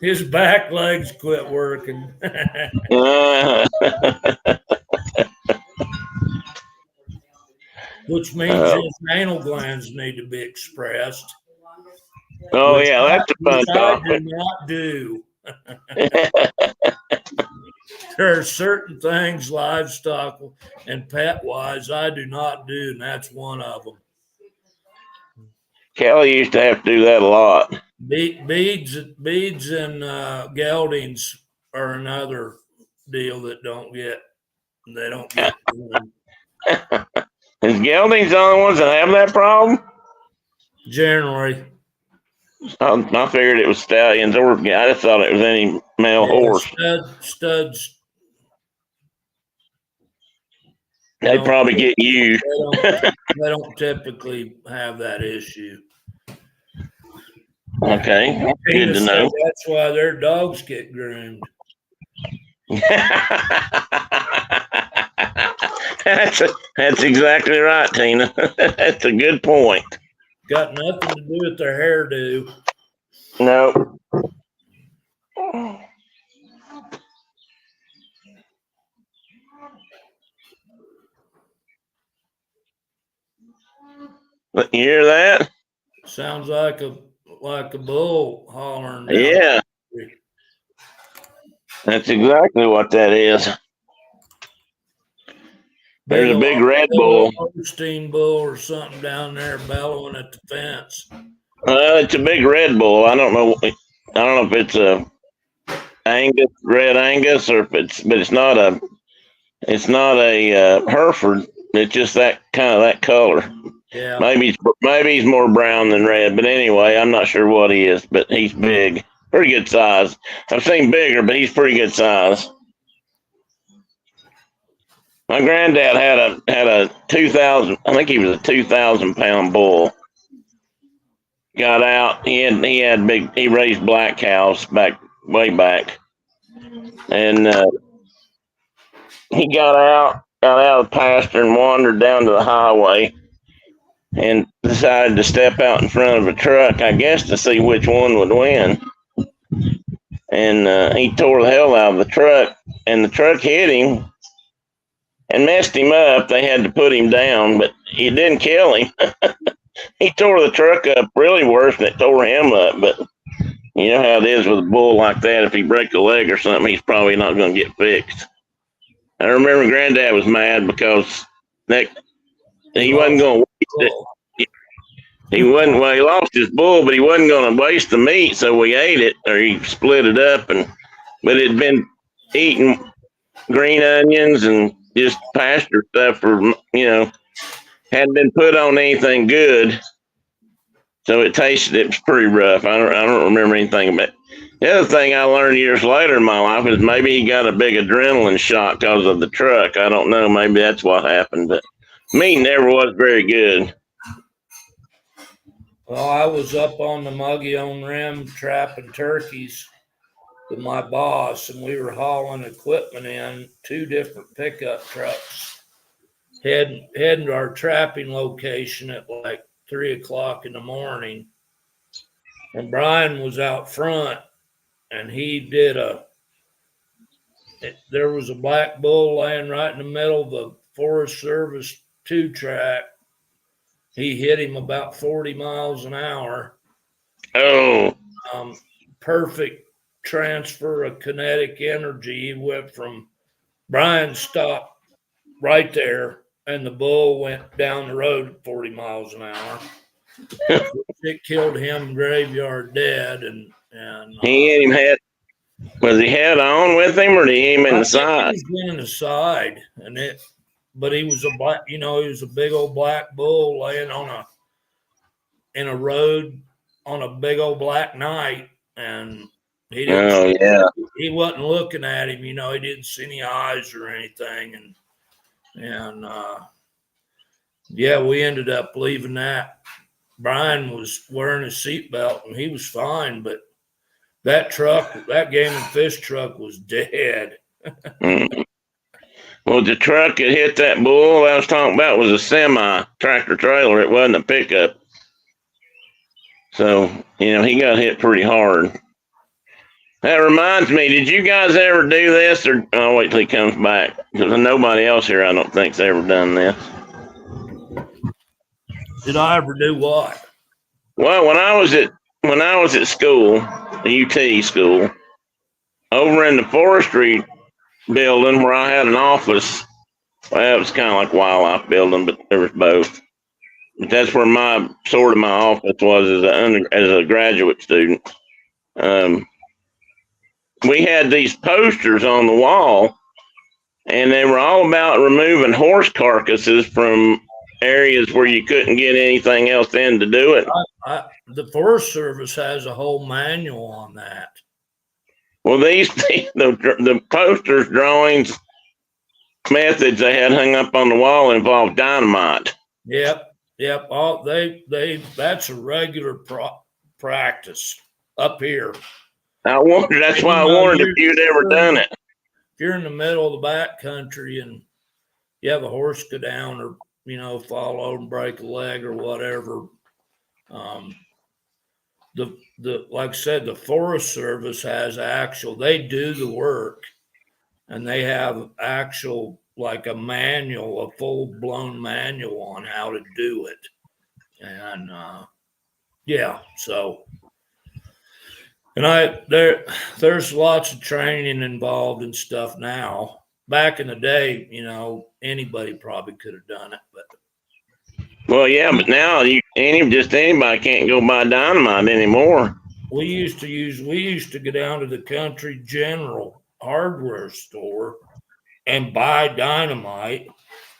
His back legs quit working. Which means his anal glands need to be expressed. Oh, yeah, that's a fun Which I topic. do not do. There are certain things, livestock and pet wise, I do not do, and that's one of them. Kelly used to have to do that a lot. Beads and geldings are another deal that don't get. Is geldings the only ones that have that problem? Generally. I figured it was stallions, or I just thought it was any male horse. Studs. They don't- probably get used. They don't typically have that issue. Okay, good Tina to said know. that's why their dogs get groomed. That's exactly right, Tina. That's a good point. Got nothing to do with their hairdo. No. But you hear that? Sounds like a bull hollering. Down Yeah, the street. that's exactly what that is. There's a big Red Bull. Holstein bull or something down there bellowing at the fence. It's a big Red Bull. I don't know. I don't know if it's a Red Angus, or if but it's not a Hereford. It's just that kind of that color. Yeah. Maybe he's more brown than red, but anyway, I'm not sure what he is, but he's big, pretty good size. I've seen bigger, but he's pretty good size. My granddad had a 2,000. I think he was a 2,000-pound bull. Got out. He had big. He raised black cows way back, and he got out of the pasture and wandered down to the highway, and decided to step out in front of a truck, I guess, to see which one would win. And he tore the hell out of the truck, and the truck hit him and messed him up. They had to put him down, but it didn't kill him. He tore the truck up really worse than it tore him up. But you know how it is with a bull like that. If he breaks a leg or something, he's probably not going to get fixed. I remember Granddad was mad because he wasn't going to waste it. He lost his bull, but he wasn't going to waste the meat, so we ate it, or he split it up. But it had been eating green onions and just pasture stuff for, hadn't been put on anything good. So it was pretty rough. I don't remember anything about it. The other thing I learned years later in my life is maybe he got a big adrenaline shot because of the truck. I don't know. Maybe that's what happened, but meat never was very good. Well, I was up on the Mogollon Rim trapping turkeys with my boss, and we were hauling equipment in 2 different pickup trucks, heading to our trapping location at like 3:00 in the morning. And Brian was out front, and there was a black bull laying right in the middle of the Forest Service 2-track. He hit him about 40 miles an hour. Oh. Perfect transfer of kinetic energy. He went from Brian stopped right there, and the bull went down the road at 40 miles an hour. It killed him graveyard dead, and he hit him head. Was he head on with him, or did he hit him in the side? He was in the side, but he was he was a big old black bull laying in a road on a big old black night, and he wasn't looking at him. He didn't see any eyes or anything, and we ended up leaving that. Brian was wearing a seatbelt and he was fine, but that game and fish truck was dead. Well, the truck that hit that bull I was talking about was a semi tractor trailer. It wasn't a pickup. So, he got hit pretty hard. That reminds me, did you guys ever do this? Or I'll wait till he comes back, because nobody else here I don't think's ever done this. Did I ever do what? Well, when I was at school, the UT school, over in the forestry building where I had an office, well, it was kind of like a wildlife building, but there was both. But that's where my office was as a graduate student. We had these posters on the wall, and they were all about removing horse carcasses from areas where you couldn't get anything else in to do it. The Forest Service has a whole manual on that. Well, the posters, drawings, methods they had hung up on the wall involved dynamite. Yep. All that's a regular practice up here. I wondered. That's why I wondered if you'd ever done it. If you're in the middle of the back country and you have a horse go down or, fall over and break a leg or whatever, like I said, the Forest Service has they do the work, and they have actual, like a manual, a full blown manual on how to do it. And so, and there's lots of training involved and stuff now. Back in the day, anybody probably could have done it, but. Well, yeah, but now anybody can't go buy dynamite anymore. We used to go down to the Country General hardware store and buy dynamite.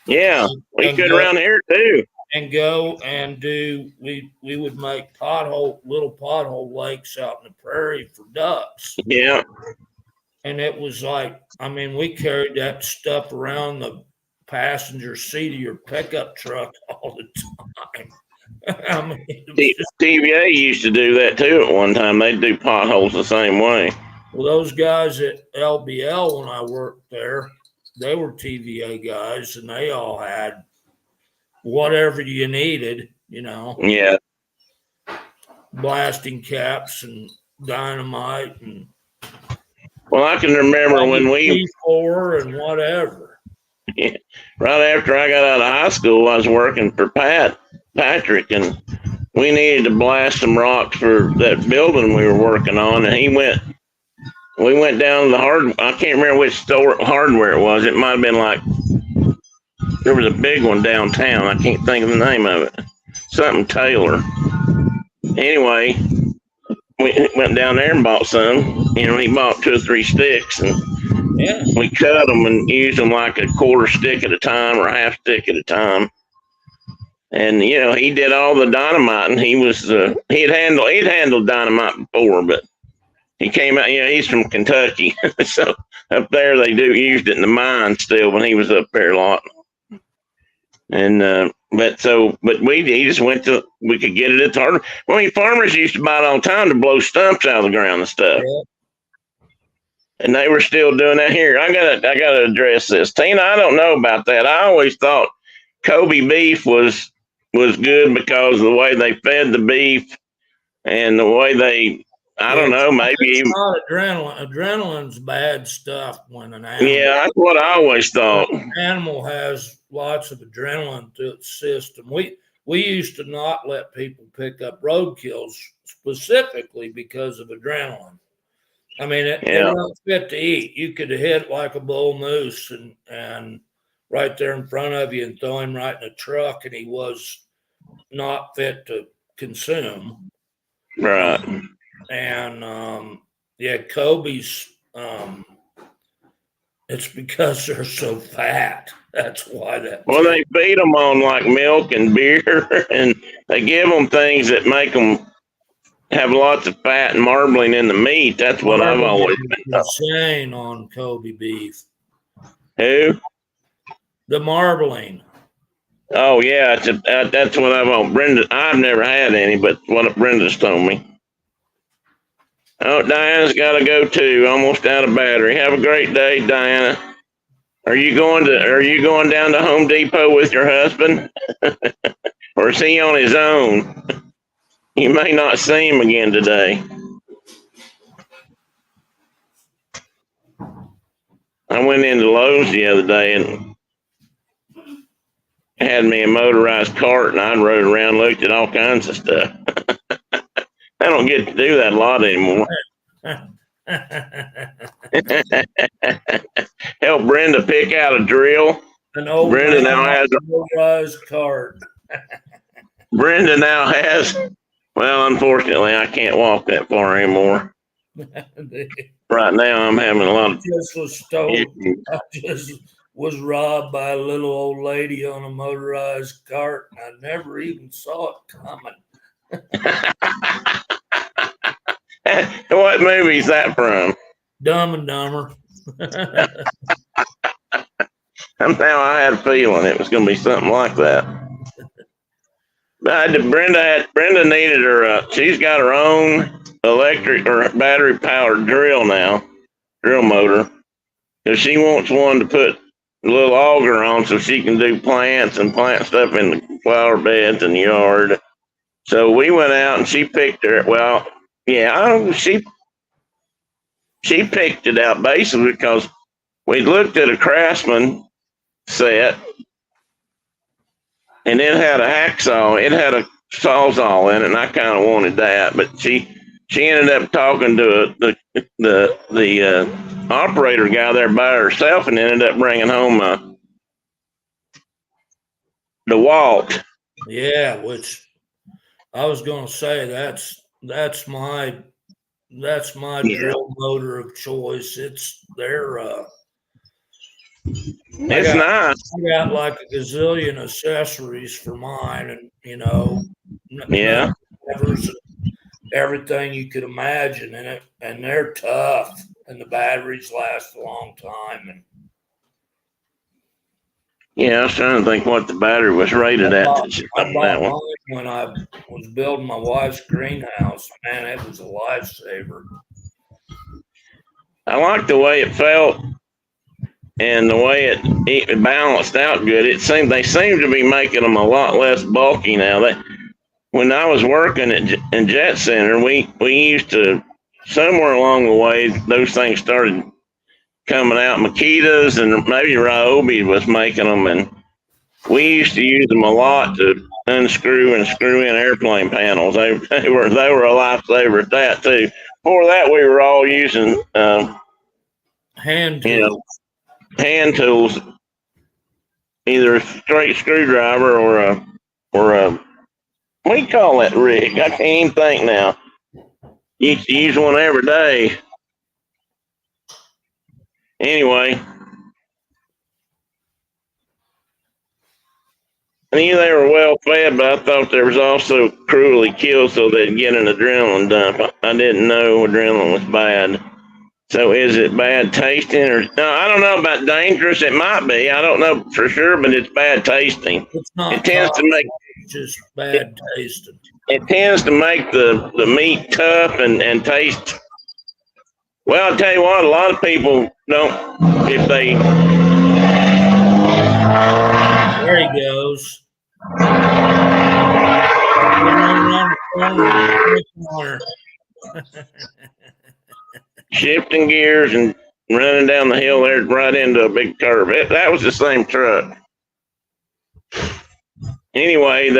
Yeah, we could around here too. And go and we would make little pothole lakes out in the prairie for ducks. Yeah. And it was like, we carried that stuff around the passenger seat of your pickup truck all the time. TVA used to do that too at one time. They'd do potholes the same way. Well, those guys at LBL, when I worked there, they were TVA guys, and they all had whatever you needed, Yeah. blasting caps and dynamite and. Well, I can remember when C4 and whatever. Yeah, right after I got out of high school, I was working for Patrick, and we needed to blast some rocks for that building we were working on. And we went down to I can't remember which store hardware it was. It might have been there was a big one downtown. I can't think of the name of it. Something Taylor. Anyway, we went down there and bought some. He bought 2 or 3 sticks, and we cut them and used them like a quarter stick at a time or a half stick at a time. And he did all the dynamite, and he'd handled dynamite before, but he came out. He's from Kentucky, so up there they used it in the mine still when he was up there a lot. And he just went to, we could get it at the hardware. Farmers used to buy it all the time to blow stumps out of the ground and stuff. Yeah. And they were still doing that here. I gotta address this. Tina, I don't know about that. I always thought Kobe beef was good because of the way they fed the beef and the way I don't know, maybe it's not adrenaline. Adrenaline's bad stuff when an animal. Yeah, that's what I always thought. An animal has lots of adrenaline to its system. We used to not let people pick up roadkills specifically because of adrenaline. They weren't fit to eat. You could hit like a bull moose and right there in front of you and throw him right in the truck, and he was not fit to consume. Right. And Kobe's, it's because they're so fat. That's why that. Well, they feed them on like milk and beer, and they give them things that make them have lots of fat and marbling in the meat. That's what I've always been saying on Kobe beef. Who? The marbling. Oh yeah, that's what I've never had any, but what Brenda's told me. Oh, Diana's got to go too. Almost out of battery. Have a great day, Diana. Are you going down to Home Depot with your husband, or is he on his own? You may not see him again today. I went into Lowe's the other day and had me a motorized cart, and I rode around, looked at all kinds of stuff. I don't get to do that a lot anymore. Help Brenda pick out a drill. Brenda now has a motorized cart. Brenda now has. Well, unfortunately, I can't walk that far anymore. Right now, I'm having a lot of. I just was robbed by a little old lady on a motorized cart. I never even saw it coming. What movie is that from? Dumb and Dumber. Somehow I had a feeling it was going to be something like that. But Brenda needed her. She's got her own electric or battery powered drill now, drill motor, because she wants one to put a little auger on so she can do plants and plant stuff in the flower beds in the yard. So we went out and she picked her. Well, yeah, she picked it out basically because we looked at a Craftsman set and it had a hacksaw. It had a sawzall in it, and I kind of wanted that. But she ended up talking to the operator guy there by herself, and ended up bringing home the Walt. Yeah, which I was going to say that's my drill motor of choice. It's their. It's nice. I got like a gazillion accessories for mine, and Yeah. Everything you could imagine in it, and they're tough, and the batteries last a long time. And yeah, I was trying to think what the battery was rated at. I bought mine when I was building my wife's greenhouse. Man, it was a lifesaver. I liked the way it felt and the way it balanced out good. They seem to be making them a lot less bulky now. When I was working in Jet Center, we used to, somewhere along the way, those things started coming out. Makita's and maybe Ryobi was making them, and we used to use them a lot to unscrew and screw in airplane panels. They were a lifesaver at that too. Before that, we were all using hand tools. Hand tools, either a straight screwdriver or a what do you call that rig? I can't even think now. You used to use one every day. Anyway, I knew they were well fed, but I thought there was also cruelly killed so they'd get an adrenaline dump. I didn't know adrenaline was bad. So is it bad tasting or no? I don't know about dangerous. It might be. I don't know for sure, but it's bad tasting. It's not. It tends to make just bad tasting. It tends to make the meat tough and taste. Well, I'll tell you what. A lot of people don't. If they there he goes. Shifting gears and running down the hill there right into a big curve. That was the same truck. Anyway,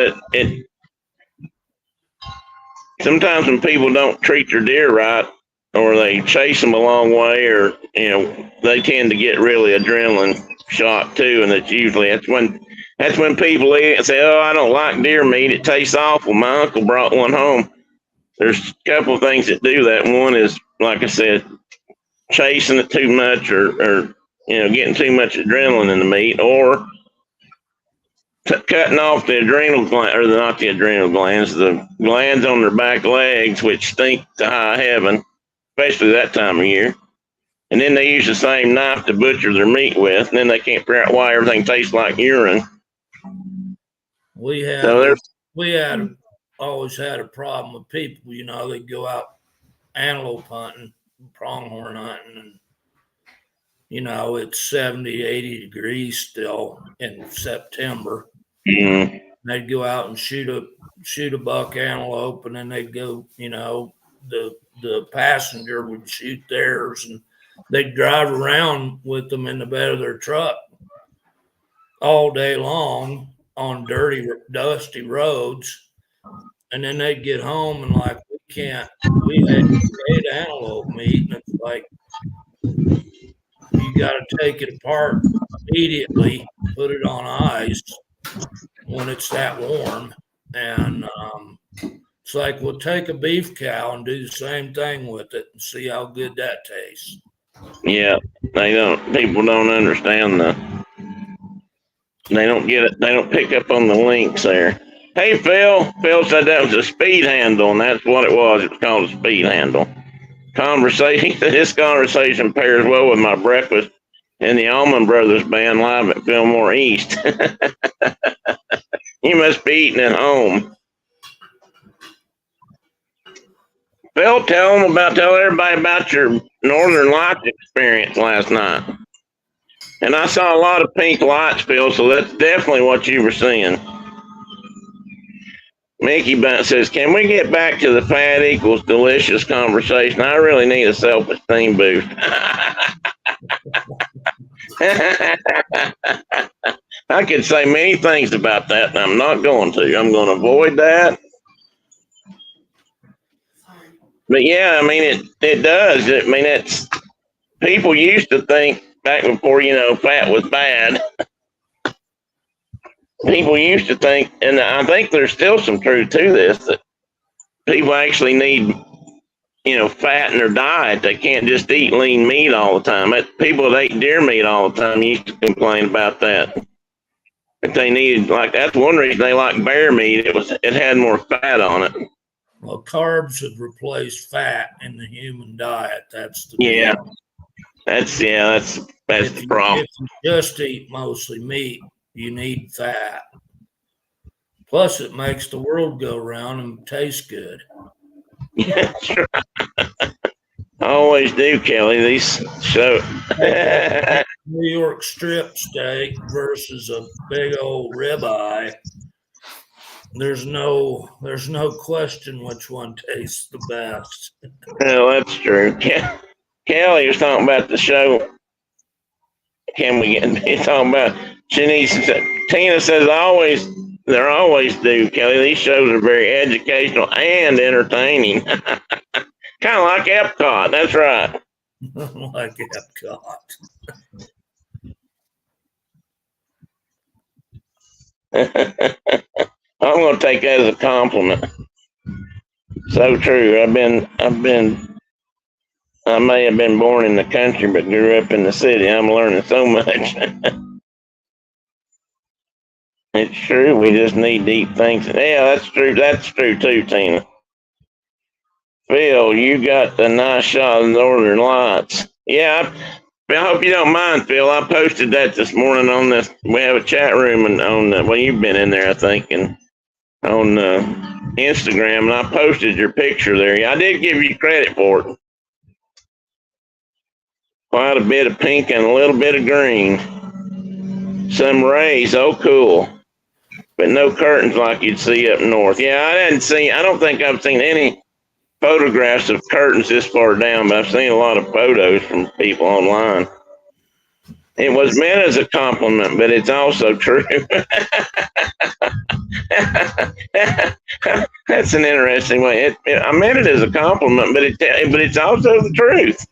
sometimes when people don't treat their deer right, or they chase them a long way, or they tend to get really adrenaline shot too, and that's when people eat and say, "Oh, I don't like deer meat; it tastes awful." My uncle brought one home. There's a couple of things that do that. One is, like I said, chasing it too much, or getting too much adrenaline in the meat, or cutting off the adrenal gland, or not the adrenal glands, the glands on their back legs, which stink to high heaven, especially that time of year. And then they use the same knife to butcher their meat with, and then they can't figure out why everything tastes like urine. We always had a problem with people. They go out antelope hunting, pronghorn hunting, and it's 70, 80 degrees still in September. Mm-hmm. They'd go out and shoot a buck antelope, and then they'd go, the passenger would shoot theirs, and they'd drive around with them in the bed of their truck all day long on dirty, dusty roads. And then they'd get home and we ate antelope meat, and it's like, you got to take it apart immediately, put it on ice when it's that warm. And it's like, we'll take a beef cow and do the same thing with it and see how good that tastes. Yeah, people don't understand they don't get it. They don't pick up on the links there. Hey, Phil said that was a speed handle, and that's what it was. It was called a speed handle. conversation. This conversation pairs well with my breakfast in the Allman Brothers Band live at Fillmore East. You must be eating at home. Phil, tell everybody about your Northern Lights experience last night. And I saw a lot of pink lights, Phil, so that's definitely what you were seeing. Mickey Bunt says, can we get back to the fat equals delicious conversation? I really need a self-esteem boost. I could say many things about that, and I'm not going to. I'm going to avoid that. But yeah, I mean, it does. I mean, it's people used to think back before, fat was bad. People used to think, and I think there's still some truth to this, that people actually need, fat in their diet. They can't just eat lean meat all the time. People that ate deer meat all the time used to complain about that. If they needed, that's one reason they like bear meat. It had more fat on it. Well, carbs have replaced fat in the human diet. That's the deal. That's the problem. If you just eat mostly meat, you need fat. Plus, it makes the world go round and taste good. Yeah, sure. I always do, Kelly. These show New York strip steak versus a big old ribeye. There's no question which one tastes the best. No, that's true. Kelly was talking about the show. He's talking about Tina says they're always do, Kelly. These shows are very educational and entertaining. Kind of like Epcot. That's right. Like Epcot. I'm going to take that as a compliment. So true. I may have been born in the country, but grew up in the city. I'm learning so much. It's true. We just need deep things. Yeah, that's true. That's true too, Tina. Phil, you got the nice shot of the Northern Lights. Yeah, I hope you don't mind, Phil. I posted that this morning on this. We have a chat room and you've been in there, I think, and on Instagram, and I posted your picture there. Yeah, I did give you credit for it. Quite a bit of pink and a little bit of green. Some rays, oh cool. But no curtains like you'd see up north. Yeah, I don't think I've seen any photographs of curtains this far down, but I've seen a lot of photos from people online. It was meant as a compliment, but it's also true. That's an interesting way. I meant it as a compliment, but it's also the truth.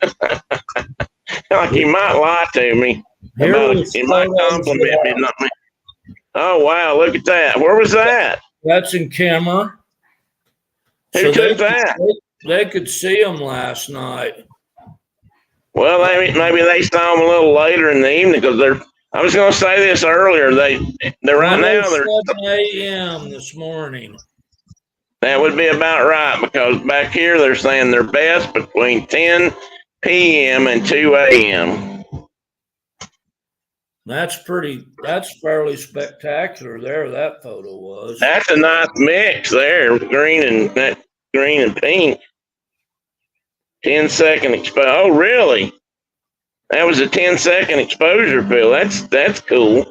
Like you might lie to me you might compliment me, not me. Oh wow, look at that. Where was that? That's in Kemmer. Who took that? They could see them last night. Well, maybe they saw them a little later in the evening because I was going to say this earlier. They're right now. They're 7 a.m. this morning. That would be about right because back here they're saying they're best between 10 p.m. and 2 a.m. That's fairly spectacular there. That photo was. That's a nice mix there, green and pink. 10-second exposure. Oh, really? That was a 10-second exposure, Phil. That's cool.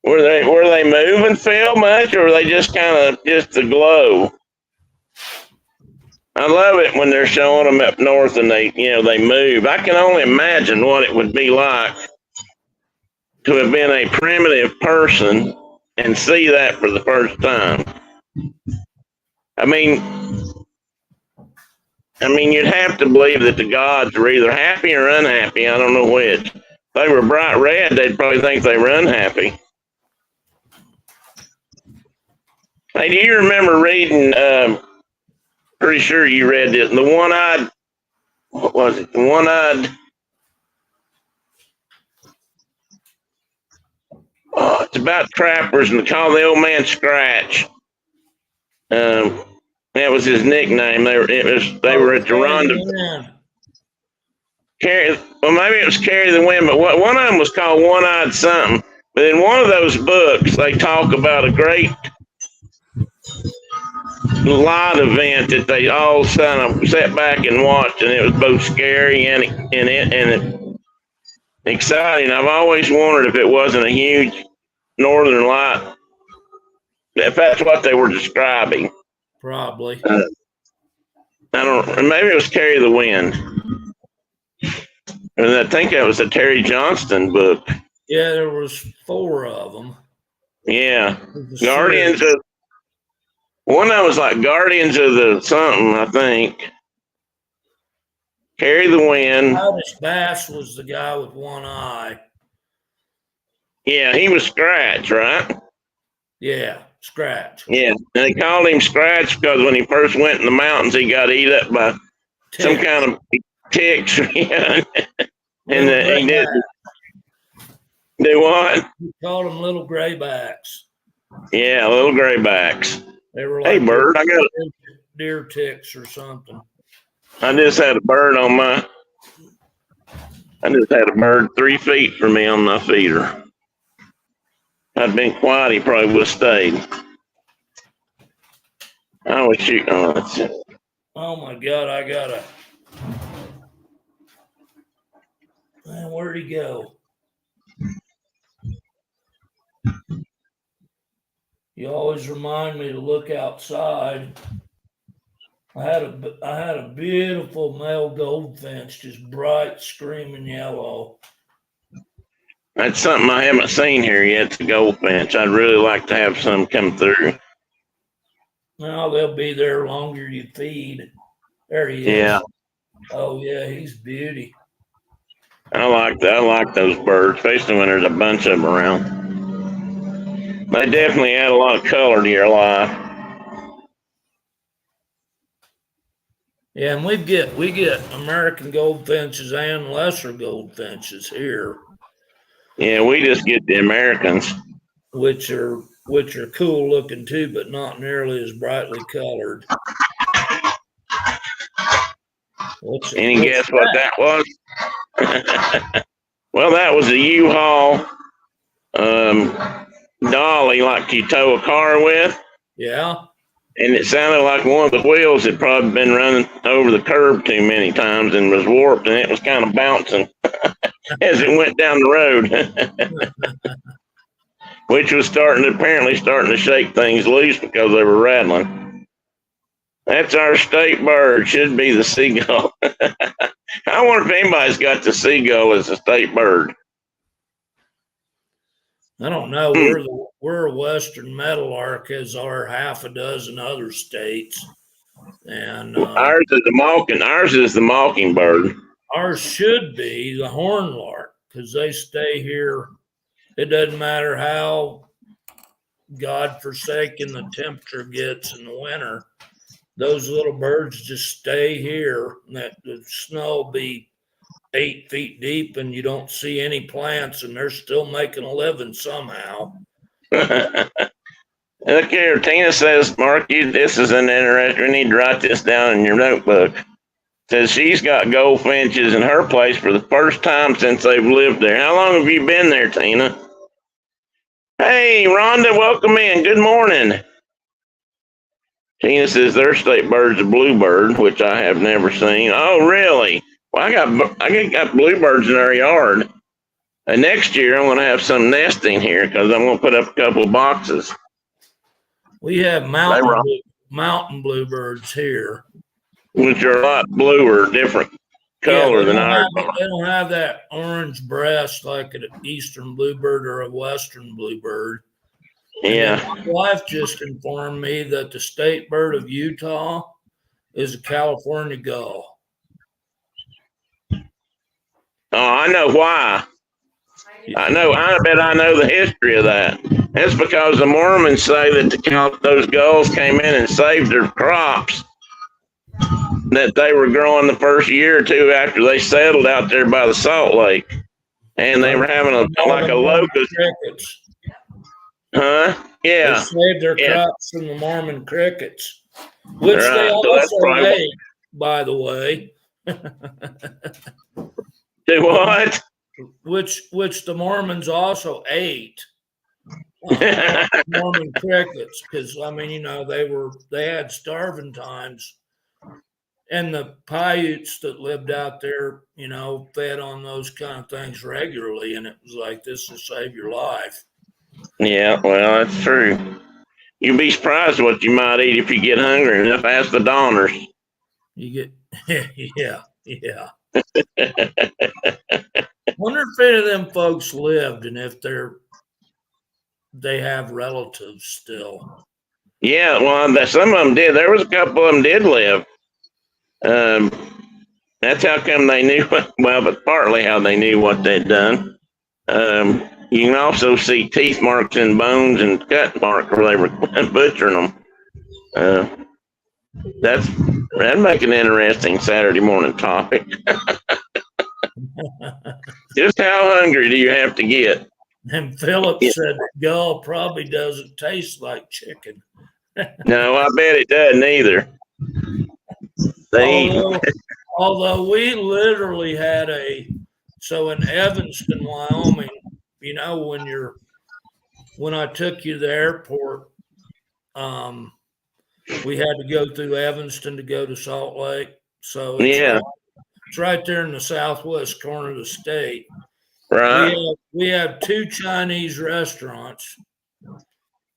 Were they moving, Phil, much, or were they just kind of just the glow? I love it when they're showing them up north and they move. I can only imagine what it would be like to have been a primitive person and see that for the first time. I mean, you'd have to believe that the gods were either happy or unhappy. I don't know which. If they were bright red, they'd probably think they were unhappy. Hey, do you remember reading, pretty sure you read this, the one-eyed, what was it? The one-eyed, it's about trappers and it's called The Old Man Scratch. That was his nickname. They were at the rendezvous. Well, maybe it was Carry the Wind, but one of them was called One Eyed something. But in one of those books, they talk about a great light event that they all kind of sat back and watched, and it was both scary and exciting. I've always wondered if it wasn't a huge northern light, if that's what they were describing. Probably. I don't. Maybe it was Carry the Wind, and I think that was a Terry Johnston book. Yeah, there was 4 of them. Yeah, Guardians of. One that was like Guardians of the something, I think. Carry the Wind. Titus Bass was the guy with one eye. Yeah, he was Scratch, right? Yeah, Scratch. Yeah, and they called him Scratch because when he first went in the mountains, he got eat up by some kind of ticks. Yeah. And he did. Do what? We called them little graybacks. Yeah, little graybacks. They were like Hey, bird, I got deer ticks or something. I just had a bird on my. I just had a bird 3 feet from me on my feeder. I'd been quiet, he probably would have stayed. I was shooting. Oh, that's it. Oh my God, I gotta. Man, where'd he go? You always remind me to look outside. I had a beautiful male goldfinch, just bright, screaming yellow. That's something I haven't seen here yet, the goldfinch. I'd really like to have some come through. Now they'll be there longer you feed. There he is. Yeah. Oh yeah, he's beauty. I like those birds, especially when there's a bunch of them around. They definitely add a lot of color to your life. Yeah, and we get American goldfinches and lesser goldfinches here, Yeah, we just get the Americans. which are cool looking too, but not nearly as brightly colored. Any guess what that was? Well, that was a U-Haul dolly like you tow a car with. Yeah. And it sounded like one of the wheels had probably been running over the curb too many times and was warped, and it was kind of bouncing as it went down the road, which was apparently starting to shake things loose because they were rattling. That's our state bird. Should be the seagull. I wonder if anybody's got the seagull as a state bird. I don't know. We're a Western meadowlark, as are half a dozen other states, and Ours is the mockingbird. Ours should be the hornlark because they stay here. It doesn't matter how godforsaken the temperature gets in the winter. Those little birds just stay here. That the snow will be 8 feet deep and you don't see any plants, and they're still making a living somehow. Look here, Tina says, Mark, this is an interesting. We need to write this down in your notebook. Says she's got goldfinches in her place for the first time since they've lived there. How long have you been there, Tina? Hey, Rhonda, welcome in. Good morning. Tina says their state bird's a bluebird, which I have never seen. Oh, really? Well, I got bluebirds in our yard. And next year I'm going to have some nesting here because I'm going to put up a couple of boxes. We have mountain bluebirds here, which are a lot bluer, different color than ours. They don't have that orange breast like an eastern bluebird or a western bluebird. Yeah. My wife just informed me that the state bird of Utah is a California gull. Oh, I know why. I bet I know the history of that. It's because the Mormons say that those gulls came in and saved their crops that they were growing the first year or two after they settled out there by the Salt Lake. And they were having a locust. Huh? Yeah. They saved their crops from the Mormon crickets. which they Right, so that's also probably ate, by the way. do what? Which the Mormons also ate. Mormon crickets, because I mean, they had starving times, and the Paiutes that lived out there, fed on those kind of things regularly, and it was like, this will save your life. Yeah, well, that's true. You'd be surprised what you might eat if you get hungry enough. Ask the Donners. You get, yeah. Wonder if any of them folks lived, and if they have relatives still. Yeah, well, some of them did. There was a couple of them did live. That's how come they knew. Well, but partly how they knew what they'd done. You can also see teeth marks in bones and cut marks where they were butchering them. That'd make an interesting Saturday morning topic. Just how hungry do you have to get? And Philip said gull probably doesn't taste like chicken. No, I bet it doesn't either. Although we literally had so in Evanston, Wyoming, when I took you to the airport, we had to go through Evanston to go to Salt Lake. So it's right there in the southwest corner of the state. Right. We have 2 Chinese restaurants,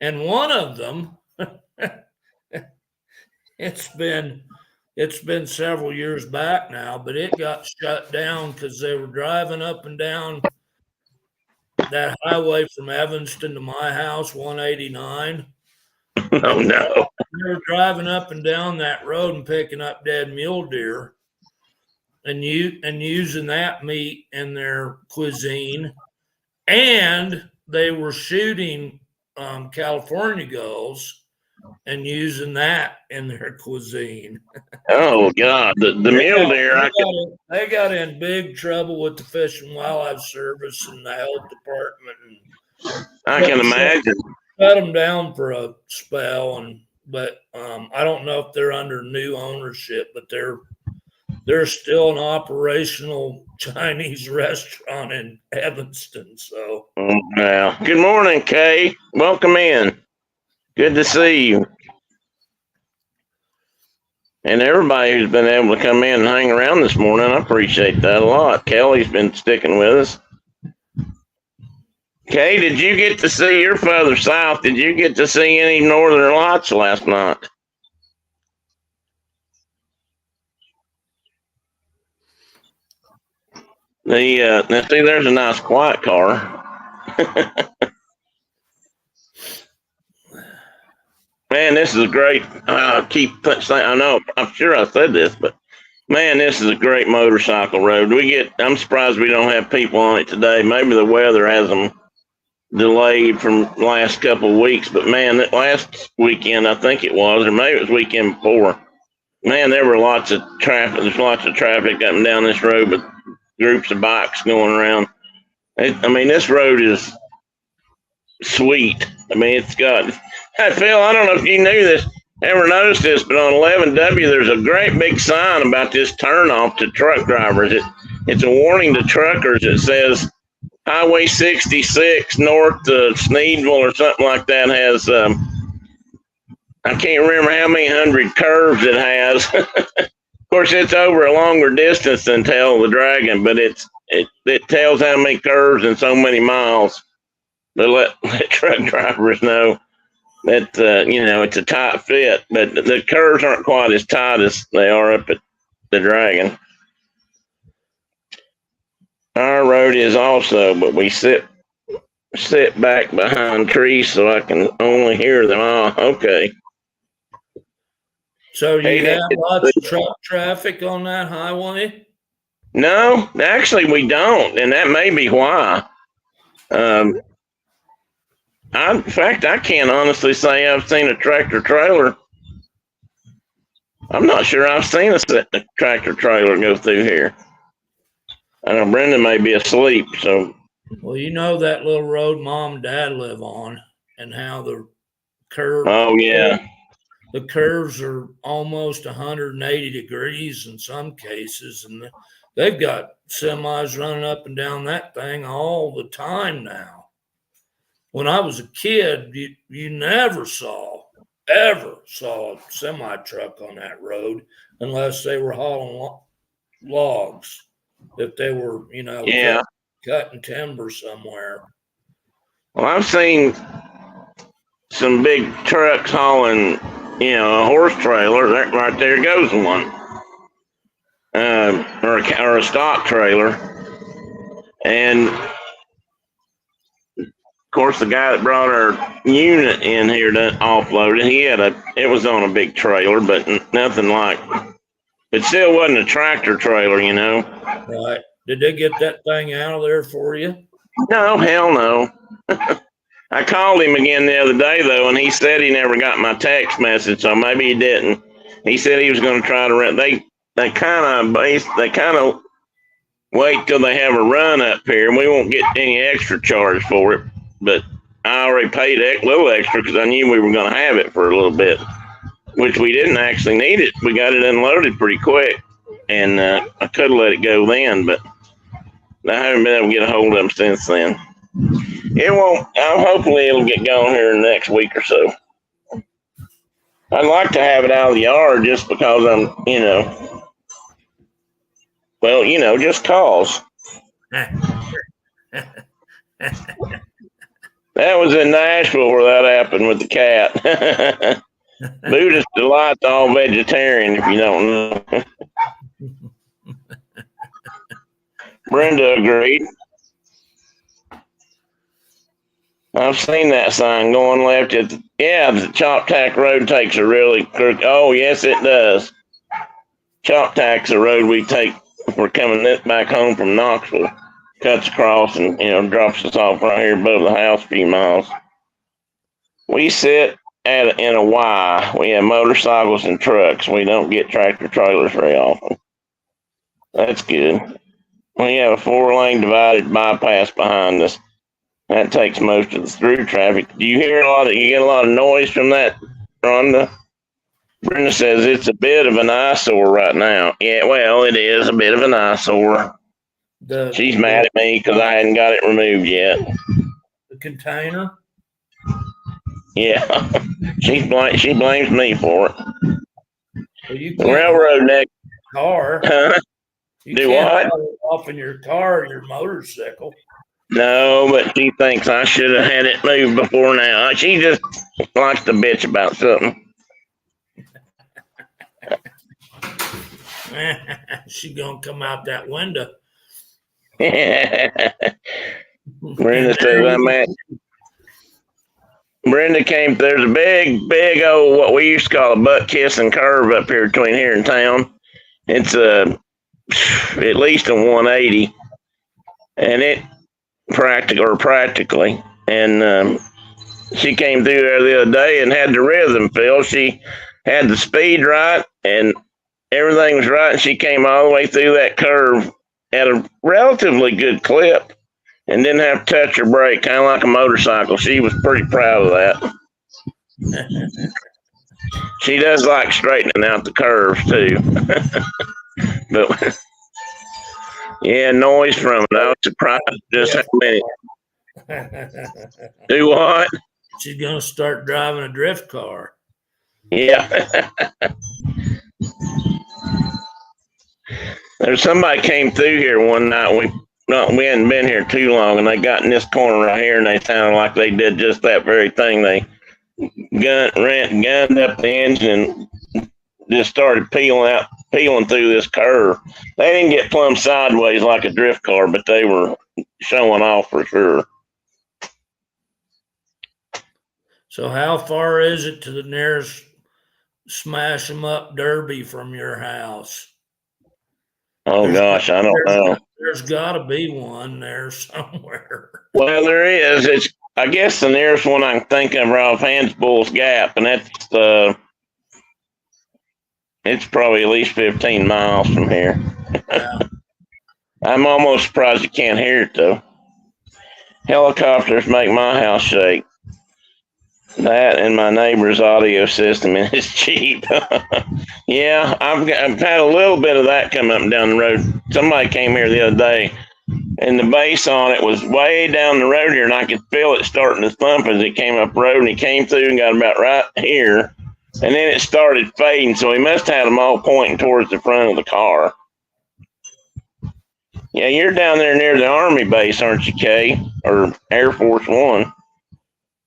and one of them, it's been several years back now, but it got shut down because they were driving up and down that highway from Evanston to my house, 189. Oh no. They were driving up and down that road and picking up dead mule deer and using that meat in their cuisine. And they were shooting California gulls and using that in their cuisine. Oh God, the mule deer. They got in big trouble with the Fish and Wildlife Service and the health department. I can imagine. Cut them down for a spell, but I don't know if they're under new ownership, but they're still an operational Chinese restaurant in Evanston. So, well, good morning, Kay. Welcome in. Good to see you. And everybody who's been able to come in and hang around this morning, I appreciate that a lot. Kelly's been sticking with us. Kay, did you get to see your further south? Did you get to see any northern lights last night? Now see, there's a nice quiet car. Man, this is a great. I know. I'm sure I said this, but man, this is a great motorcycle road. I'm surprised we don't have people on it today. Maybe the weather has them delayed from the last couple of weeks, but man, last weekend I think it was, or maybe it was weekend before. Man, there were lots of traffic. There's lots of traffic up and down this road with groups of bikes going around. This road is sweet. It's got. Hey, Phil, I don't know if you knew this, ever noticed this, but on 11W, there's a great big sign about this turnoff to truck drivers. It's a warning to truckers. It says Highway 66 north to Sneedville or something like that has, I can't remember how many hundred curves it has. Of course, it's over a longer distance than Tail of the Dragon, but it tells how many curves in so many miles to let truck drivers know that, it's a tight fit, but the curves aren't quite as tight as they are up at the Dragon. Our road is also, but we sit back behind trees so I can only hear them. Oh, okay. So do you have lots of truck traffic on that highway? No, actually we don't, and that may be why. In fact, I can't honestly say I've seen a tractor trailer. I'm not sure I've seen a tractor trailer go through here. I know Brendan may be asleep, so. Well, you know that little road Mom and Dad live on, and how the curve. Oh yeah. the curves are almost 180 degrees in some cases, and they've got semis running up and down that thing all the time now. When I was a kid, you never ever saw a semi truck on that road unless they were hauling logs. If they were, Yeah. cutting timber somewhere. Well, I've seen some big trucks hauling, a horse trailer. Right there goes one, or a stock trailer. And of course, the guy that brought our unit in here to offload it, it was on a big trailer, but nothing like. It still wasn't a tractor trailer, Right? Did they get that thing out of there for you? No, hell no. I called him again the other day though, and he said he never got my text message, so maybe he didn't. He said he was going to try to rent. They kind of wait till they have a run up here, and we won't get any extra charge for it. But I already paid a little extra because I knew we were going to have it for a little bit, which we didn't actually need it. We got it unloaded pretty quick, and I could have let it go then, but I haven't been able to get a hold of them since then. It won't. Hopefully, it'll get going here in the next week or so. I'd like to have it out of the yard just because I'm, just cause. That was in Nashville where that happened with the cat. Buddhist Delight's all vegetarian, if you don't know. Brenda agreed. I've seen that sign going left at the Chop-Tack Road takes a really crooked. Oh, yes, it does. Chop-Tack's the road we take if we're coming back home from Knoxville. Cuts across and, drops us off right here above the house a few miles. We sit in a Y. We have motorcycles and trucks. We don't get tractor trailers very often. That's good. We have a 4-lane divided bypass behind us. That takes most of the through traffic. Do you hear you get a lot of noise from that, Rhonda? Brenda says it's a bit of an eyesore right now. Yeah, well, it is a bit of an eyesore. She's mad at me because I hadn't got it removed yet. The container? Yeah. She blames me for it. Well, you the railroad next car. You do can't what? haul it off in your car or your motorcycle. No, but she thinks I should have had it moved before now. She just likes to bitch about something. She gonna come out that window. Brenda says Brenda came. There's a big old what we used to call a butt kissing curve up here between here and town. It's at least a 180, and it practically. And she came through there the other day and had the rhythm, Phil. She had the speed right and everything was right, and she came all the way through that curve at a relatively good clip and didn't have to touch her brake, kind of like a motorcycle. She was pretty proud of that. She does like straightening out the curves too. But yeah, noise from it. I was surprised just how many. Do what? She's gonna start driving a drift car. Yeah. There's somebody came through here one night. We hadn't been here too long, and they got in this corner right here, and they sounded like they did just that very thing. They gunned up the engine and just started peeling through this curve. They didn't get plumb sideways like a drift car, but they were showing off for sure. So how far is it to the nearest smash 'em up derby from your house? Oh gosh, I don't know. There's got to be one there somewhere. Well, there is. I guess the nearest one I can think of right offhand's Bull's Gap, and that's it's probably at least 15 miles from here. Yeah. I'm almost surprised you can't hear it though. Helicopters make my house shake. That and my neighbor's audio system, and it's cheap. Yeah, I've had a little bit of that come up and down the road. Somebody came here the other day, and the bass on it was way down the road here, and I could feel it starting to thump as it came up the road, and he came through and got about right here, and then it started fading, so he must have them all pointing towards the front of the car. Yeah, you're down there near the Army base, aren't you, Kay? Or Air Force One?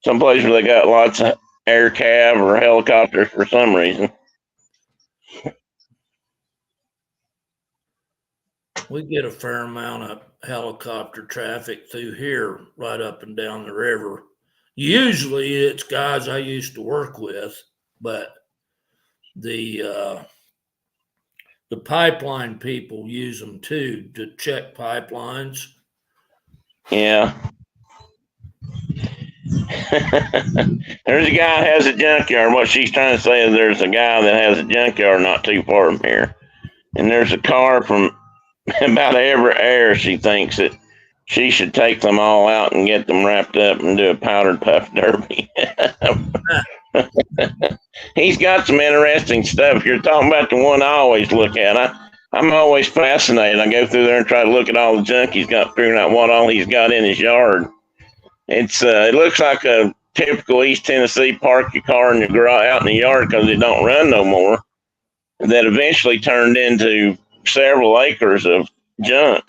Someplace where they got lots of air cav or helicopters for some reason. We get a fair amount of helicopter traffic through here, right up and down the river. Usually it's guys I used to work with, but the pipeline people use them too to check pipelines. Yeah. There's a guy that has a junkyard. What she's trying to say is there's a guy that has a junkyard not too far from here. And there's a car from about every air. She thinks that she should take them all out and get them wrapped up and do a powdered puff derby. He's got some interesting stuff. You're talking about the one I always look at. I'm always fascinated. I go through there and try to look at all the junk he's got, figuring out what all he's got in his yard. It looks like a typical East Tennessee park your car in the garage out in the yard because it don't run no more. That eventually turned into several acres of junk.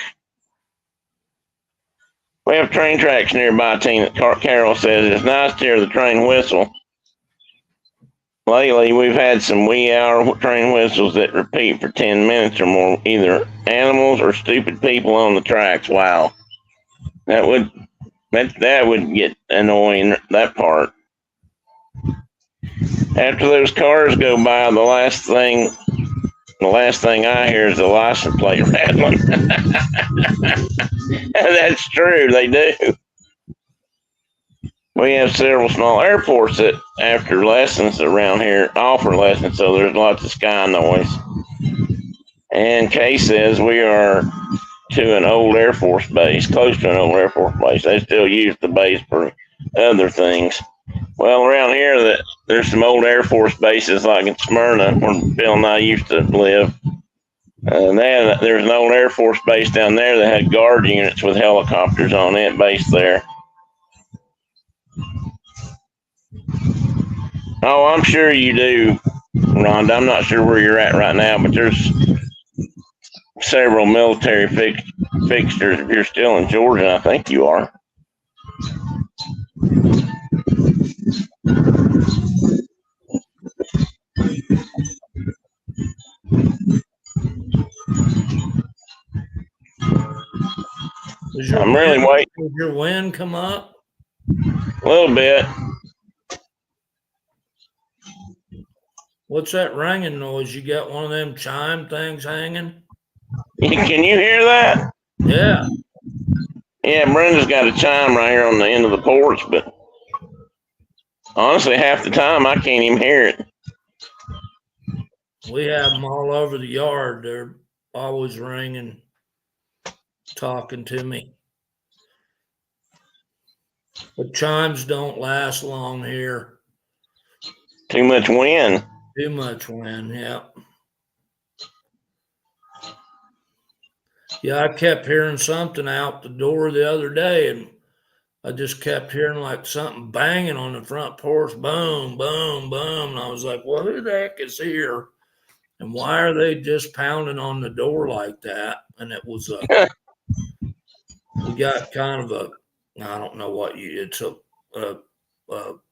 We have train tracks nearby, Tina. Carol says it's nice to hear the train whistle. Lately, we've had some wee hour train whistles that repeat for 10 minutes or more, either animals or stupid people on the tracks. Wow. That would get annoying, that part. After those cars go by, the last thing I hear is the license plate rattling. That's true, they do. We have several small airports that after lessons around here offer lessons, so there's lots of sky noise. And Kay says we are to an old Air Force base, close to an old Air Force base. They still use the base for other things. Well, around here, there's some old Air Force bases like in Smyrna, where Bill and I used to live. There's an old Air Force base down there that had guard units with helicopters on it based there. Oh, I'm sure you do, Rhonda. I'm not sure where you're at right now, but there's several military fixtures. If you're still in Georgia, I think you are. I'm really waiting. Did your wind come up? A little bit. What's that ringing noise? You got one of them chime things hanging? Can you hear that? Yeah. Yeah, Brenda's got a chime right here on the end of the porch, but honestly, half the time I can't even hear it. We have them all over the yard. They're always ringing, talking to me. But chimes don't last long here. Too much wind. Too much wind, yeah. Yeah, I kept hearing something out the door the other day, and I just kept hearing like something banging on the front porch, boom, boom, boom. And I was like, well, who the heck is here? And why are they just pounding on the door like that? And it was we got kind of I don't know what it's a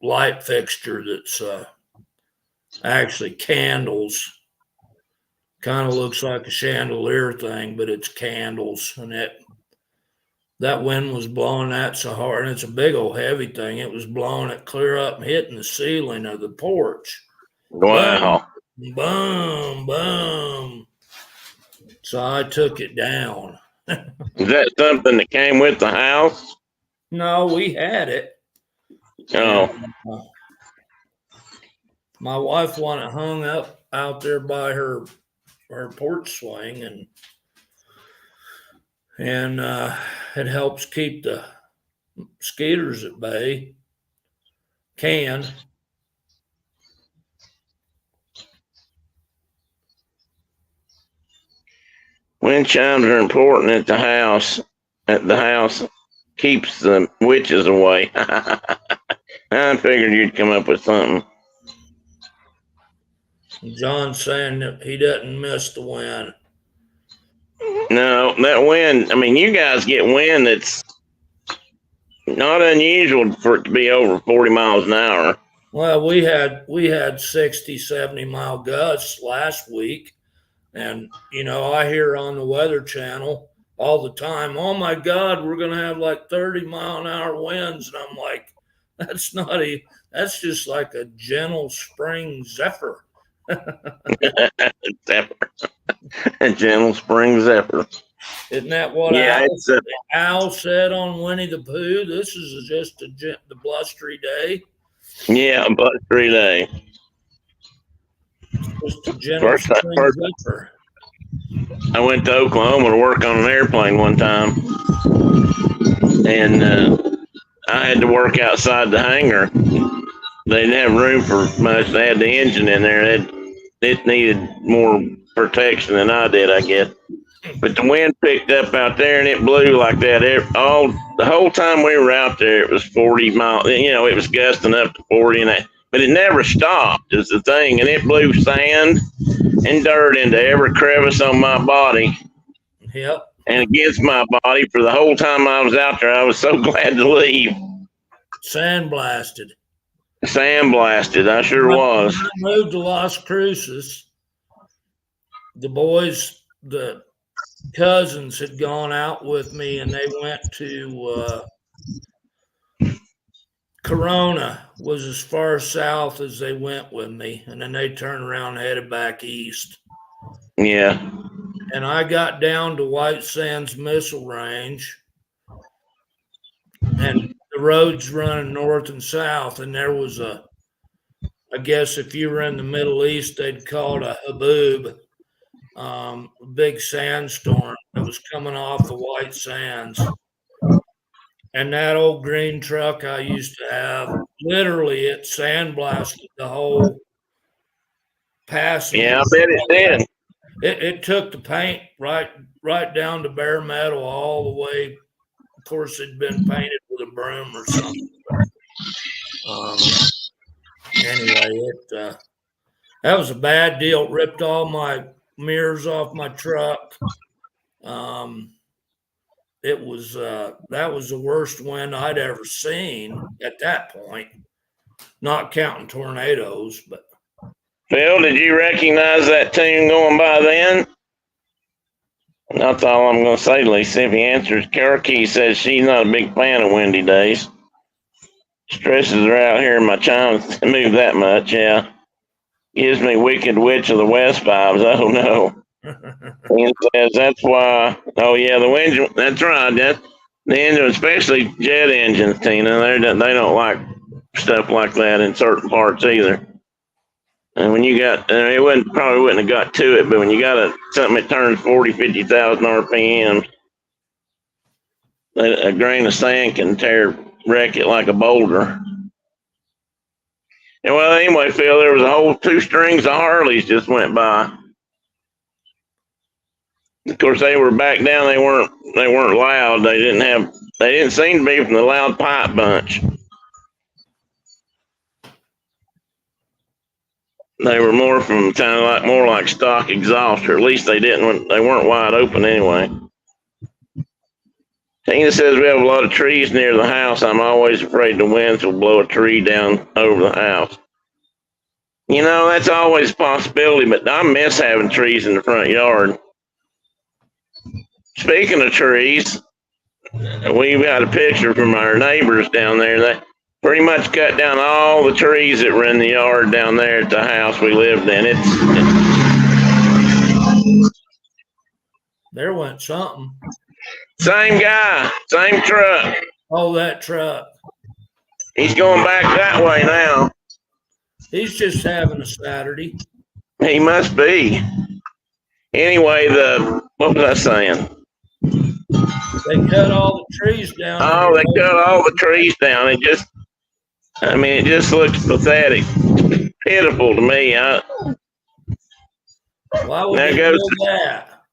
light fixture that's actually candles. Kind of looks like a chandelier thing, but it's candles. And that wind was blowing that so hard, and it's a big old heavy thing. It was blowing it clear up and hitting the ceiling of the porch. Wow. Boom, boom. So I took it down. Is that something that came with the house? No, we had it. Oh. My wife wanted it hung up out there by her porch swing, and it helps keep the mosquitoes at bay. Can. Wind chimes are important at the house. At the house keeps the witches away. I figured you'd come up with something. John's saying that he doesn't miss the wind. No, that wind, I mean, you guys get wind that's not unusual for it to be over 40 miles an hour. Well, we had 60, 70 mile gusts last week. And, you know, I hear on the Weather Channel all the time, oh my God, we're going to have like 30 mile an hour winds. And I'm like, that's just like a gentle spring zephyr. Zephyr. A gentle spring zephyr. Isn't that what Al said on Winnie the Pooh? This is just the blustery day. Yeah, a blustery day. Just a gentle spring zephyr. I went to Oklahoma to work on an airplane one time, and I had to work outside the hangar. They didn't have room for much. They had the engine in there. It needed more protection than I did, I guess. But the wind picked up out there, and it blew like that. The whole time we were out there, it was 40 miles. You know, it was gusting up to 40, but it never stopped. Is the thing, and it blew sand and dirt into every crevice on my body. Yep. And against my body for the whole time I was out there. I was so glad to leave. Sandblasted. Sandblasted, I sure was. When I moved to Las Cruces, the boys, the cousins had gone out with me, and they went to Corona, was as far south as they went with me, and then they turned around and headed back east. Yeah. And I got down to White Sands Missile Range, and the roads running north and south, and there was I guess if you were in the Middle East, they'd call it a haboob, a big sandstorm that was coming off the White Sands. And that old green truck I used to have, literally it sandblasted the whole pass. Yeah, I bet it did. It took the paint right down to bare metal all the way. Of course, it'd been painted with a broom or something. Anyway, that was a bad deal. It ripped all my mirrors off my truck. It was that was the worst wind I'd ever seen at that point, not counting tornadoes. But Phil, did you recognize that tune going by then? That's all I'm going to say, Lisa. If he answers, Cherokee says she's not a big fan of windy days. Stresses her out here in my chimes to move that much, yeah. Gives me Wicked Witch of the West vibes. Oh, no. And says that's why, oh, yeah, the engine, that's right. The engine, especially jet engines, Tina, they don't like stuff like that in certain parts either. And when you got, probably wouldn't have got to it, but when you got something that turns 40, 50,000 RPM, a grain of sand can wreck it like a boulder. And well, anyway, Phil, there was a whole 2 strings of Harleys just went by. Of course, they were back down. They weren't loud. They didn't seem to be from the loud pipe bunch. They were more from more like stock exhaust, or at least they weren't wide open anyway. Tina says we have a lot of trees near the house. I'm always afraid the winds will blow a tree down over the house. You know, that's always a possibility, but I miss having trees in the front yard. Speaking of trees, we've got a picture from our neighbors down there. They pretty much cut down all the trees that were in the yard down there at the house we lived in. there went something. Same guy, same truck. Oh, that truck. He's going back that way now. He's just having a Saturday. He must be. Anyway, what was I saying? They cut all the trees down. Oh, they cut all the trees down. I mean, it just looks pathetic, pitiful to me. Why would There they goes. do that?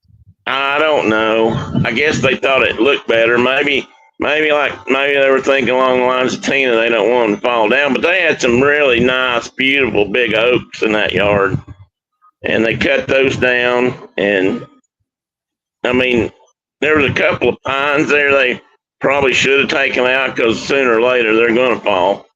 I don't know. I guess they thought it looked better. Maybe they were thinking along the lines of Tina. They don't want them to fall down, but they had some really nice, beautiful big oaks in that yard, and they cut those down. And I mean, there was a couple of pines there they probably should have taken out because sooner or later they're going to fall.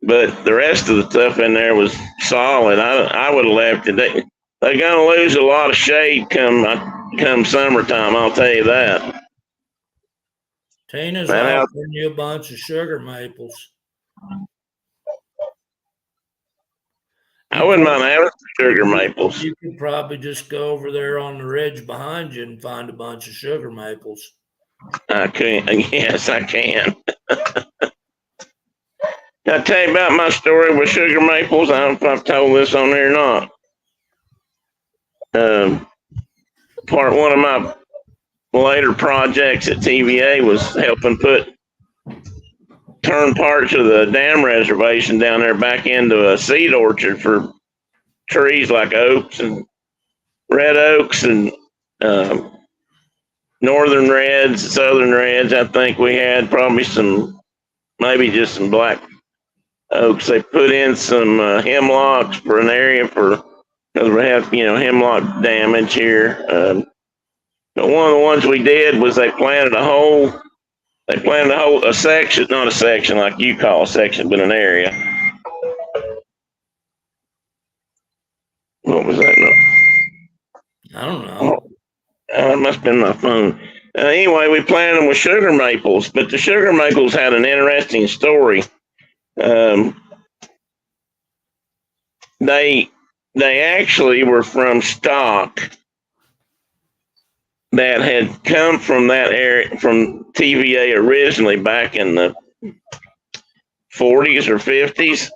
But the rest of the stuff in there was solid. I would have left it. They're going to lose a lot of shade come summertime. I'll tell you that. Tina's Man, offering you a bunch of sugar maples. I wouldn't mind having some sugar maples. You could probably just go over there on the ridge behind you and find a bunch of sugar maples. I can. Yes, I can. Did I tell you about my story with sugar maples? I don't know if I've told this on there or not. One of my later projects at TVA was helping turn parts of the dam reservation down there back into a seed orchard for trees like oaks and red oaks and northern reds, southern reds. I think we had probably maybe just some black oaks. They put in some hemlocks for an area because we have hemlock damage here. But one of the ones we did was they planted a section, not a section like you call a section, but an area. What was that? No. I don't know. It must have been my phone. Anyway, we planted them with sugar maples, but the sugar maples had an interesting story. They actually were from stock that had come from that area, from TVA originally back in the 40s or 50s.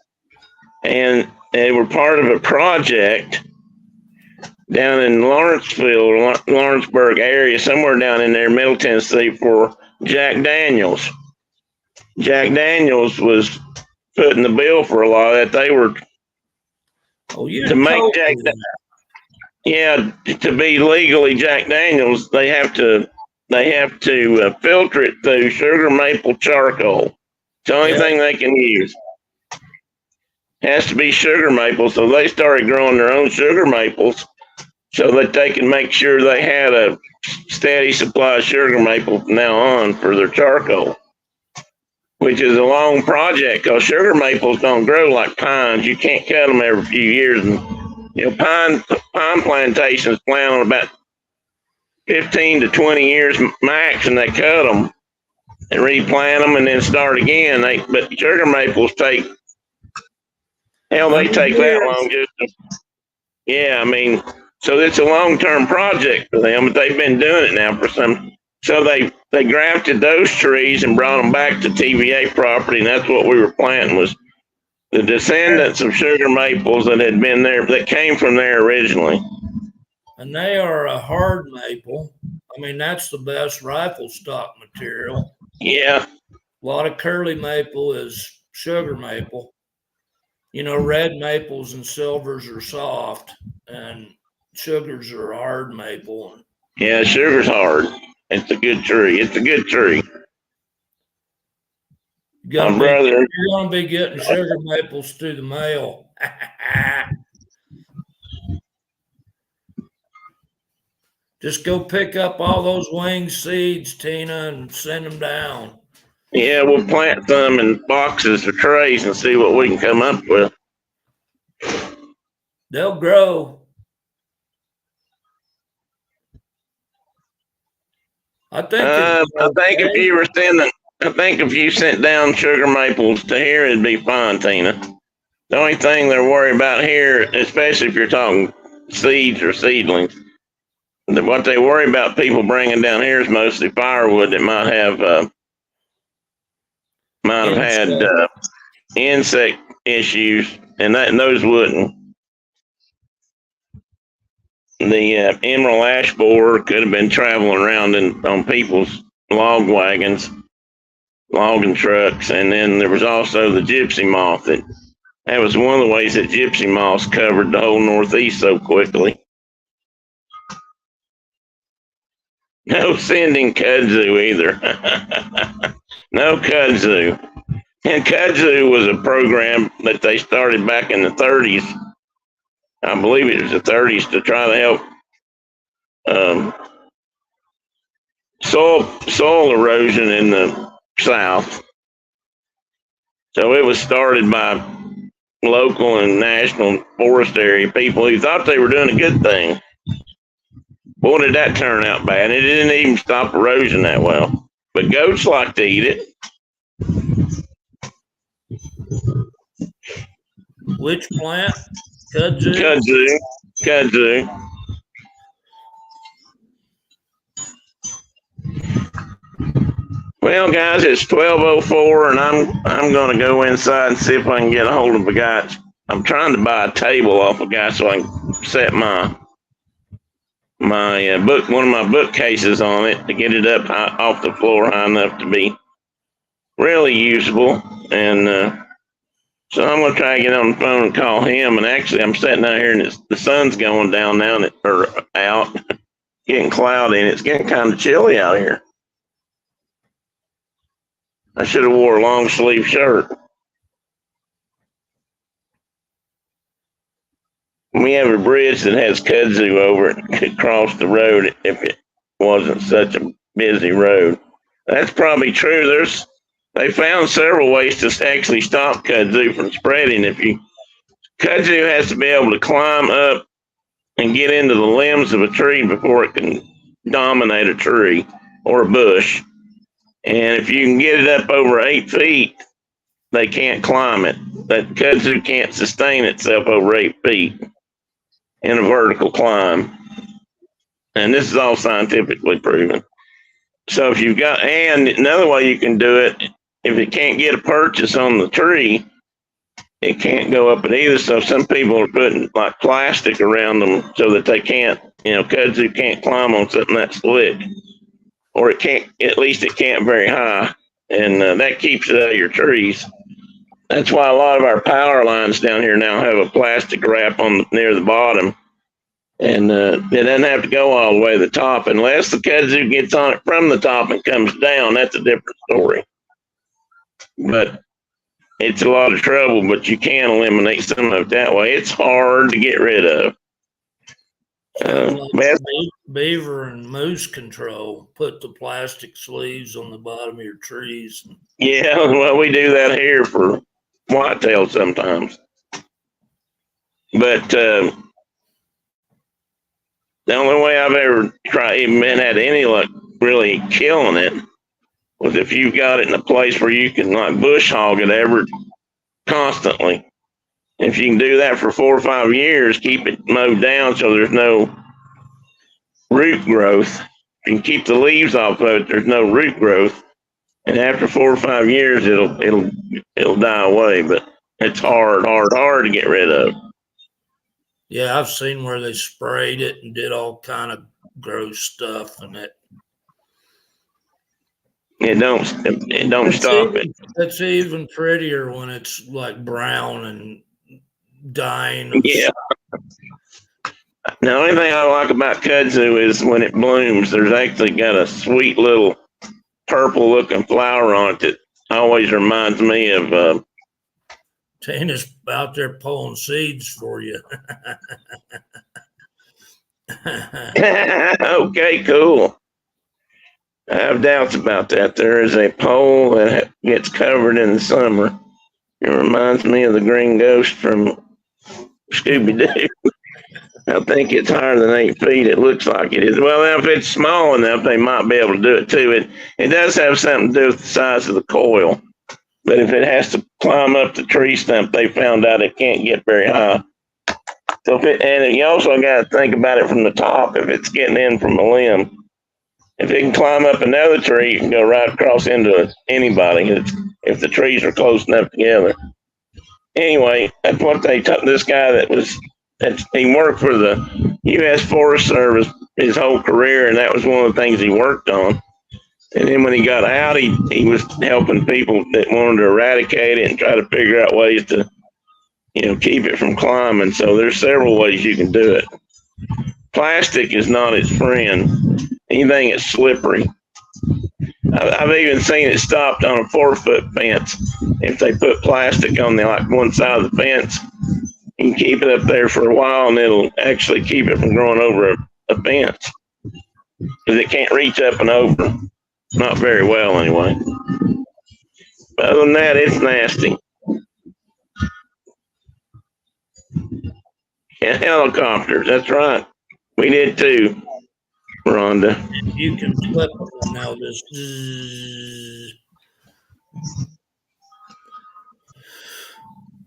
And they were part of a project down in Lawrenceville, Lawrenceburg area, somewhere down in there, Middle Tennessee, for Jack Daniels. Jack Daniels was footing the bill for a lot of that. They were to make Jack. Yeah, to be legally Jack Daniels, they have to filter it through sugar maple charcoal. It's the only thing they can use. Has to be sugar maple, so they started growing their own sugar maples so that they can make sure they had a steady supply of sugar maple from now on for their charcoal, which is a long project because sugar maples don't grow like pines. You can't cut them every few years. And pine plantations plant on about 15 to 20 years max, and they cut them and replant them and then start again. But sugar maples take that long. I mean, so it's a long-term project for them, but they've been doing it now for some. So they grafted those trees and brought them back to TVA property, and that's what we were planting was the descendants of sugar maples that had been there, that came from there originally. And they are a hard maple. I mean, that's the best rifle stock material. Yeah. A lot of curly maple is sugar maple. Red maples and silvers are soft, and sugars are hard maple. Yeah, sugar's hard. It's a good tree. You're gonna be getting sugar maples through the mail. Just go pick up all those wing seeds, Tina, and send them down. Yeah, we'll plant some in boxes or trays and see what we can come up with. They'll grow. I think if you sent down sugar maples to here, it'd be fine, Tina. The only thing they're worried about here, especially if you're talking seeds or seedlings, what they worry about people bringing down here is mostly firewood that might have had insect issues, and those wouldn't. The emerald ash borer could have been traveling around on people's log wagons logging trucks. And then there was also the gypsy moth. That was one of the ways that gypsy moths covered the whole Northeast so quickly. No sending kudzu either. No kudzu. And kudzu was a program that they started back in the 30s. I believe it was the 30s to try to help soil erosion in the South. So it was started by local and national forest area people who thought they were doing a good thing. Boy, did that turn out bad. It didn't even stop erosion that well. But goats like to eat it. Which plant? Kudzu? Kudzu. Well, guys, it's 12:04, and I'm going to go inside and see if I can get a hold of a guy. I'm trying to buy a table off a guy so I can set my book, one of my bookcases on it to get it up off the floor high enough to be really usable. And so I'm going to try to get on the phone and call him. And actually, I'm sitting out here, and the sun's going down now, or out, getting cloudy, and it's getting kind of chilly out here. I should have wore a long sleeve shirt. We have a bridge that has kudzu over it. Could cross the road if it wasn't such a busy road. That's probably true. They found several ways to actually stop kudzu from spreading. Kudzu has to be able to climb up and get into the limbs of a tree before it can dominate a tree or a bush. And if you can get it up over 8 feet, they can't climb it. That kudzu can't sustain itself over 8 feet in a vertical climb. And this is all scientifically proven. So if you've got, and another way you can do it, if it can't get a purchase on the tree, it can't go up it either. So some people are putting like plastic around them so that they can't, kudzu can't climb on something that slick. Or it can't, at least it can't very high. And that keeps it out of your trees. That's why a lot of our power lines down here now have a plastic wrap near the bottom. And it doesn't have to go all the way to the top unless the kudzu gets on it from the top and comes down. That's a different story. But it's a lot of trouble, but you can eliminate some of it that way. It's hard to get rid of. Beaver and moose control. Put the plastic sleeves on the bottom of your trees. Yeah, well, we do that here for whitetail sometimes. But the only way I've ever even had any luck really killing it was if you've got it in a place where you can like bush hog it constantly. If you can do that for 4 or 5 years, keep it mowed down so there's no root growth. You can keep the leaves off of it, there's no root growth. And after 4 or 5 years, it'll die away. But it's hard to get rid of. Yeah, I've seen where they sprayed it and did all kind of gross stuff, and it don't stop it. It's even prettier when it's like brown and dying. Yeah. The only thing I like about kudzu is when it blooms, there's actually got a sweet little purple looking flower on it that always reminds me of Tana's out there pulling seeds for you. Okay, cool. I have doubts about that. There is a pole that gets covered in the summer. It reminds me of the green ghost from Scooby-Doo. I think it's higher than 8 feet. It looks like it is. Well, if it's small enough, they might be able to do it too. It does have something to do with the size of the coil. But if it has to climb up the tree stump, they found out it can't get very high. So you also got to think about it from the top. If it's getting in from a limb, if it can climb up another tree, it can go right across into anybody if the trees are close enough together. Anyway, that's what they took. This guy he worked for the U.S. Forest Service his whole career, and that was one of the things he worked on. And then when he got out, he was helping people that wanted to eradicate it and try to figure out ways to, keep it from climbing. So there's several ways you can do it. Plastic is not its friend. Anything that's slippery. I've even seen it stopped on a 4-foot fence. If they put plastic on there, like one side of the fence, you can keep it up there for a while and it'll actually keep it from growing over a fence. Because it can't reach up and over. Not very well, anyway. But other than that, it's nasty. And helicopters, that's right. We did too, Rhonda. You can flip them now. This. Zzz.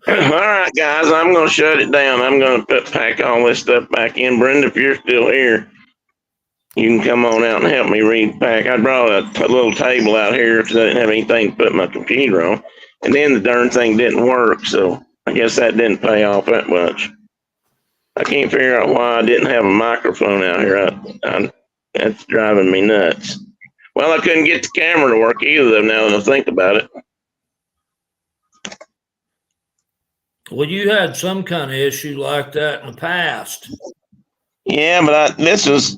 All right, guys, I'm going to shut it down. I'm going to pack all this stuff back in. Brenda, if you're still here, you can come on out and help me repack. I brought a little table out here because I didn't have anything to put my computer on. And then the darn thing didn't work, so I guess that didn't pay off that much. I can't figure out why I didn't have a microphone out here. That's driving me nuts. Well, I couldn't get the camera to work either, though, now that I think about it. Well, you had some kind of issue like that in the past. Yeah, but this was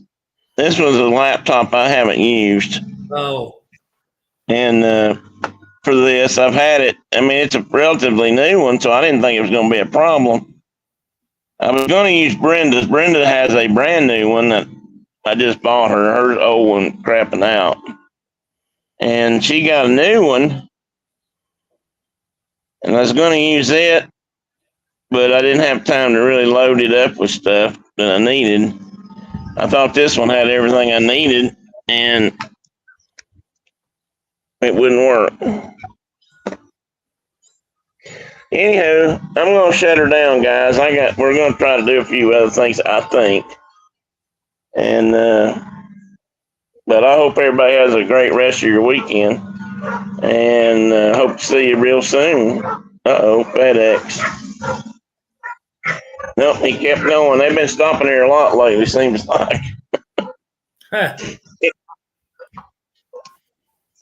a laptop I haven't used. Oh. And for this, I've had it. I mean, it's a relatively new one, so I didn't think it was going to be a problem. I was going to use Brenda's. Brenda has a brand new one that I just bought her. Her old one crapping out. And she got a new one. And I was going to use it, but I didn't have time to really load it up with stuff that I needed. I thought this one had everything I needed, and it wouldn't work. Anywho, I'm going to shut her down, guys. We're going to try to do a few other things, I think. And, but I hope everybody has a great rest of your weekend. And hope to see you real soon. Uh-oh, FedEx. Nope, he kept going. They've been stopping here a lot lately, seems like.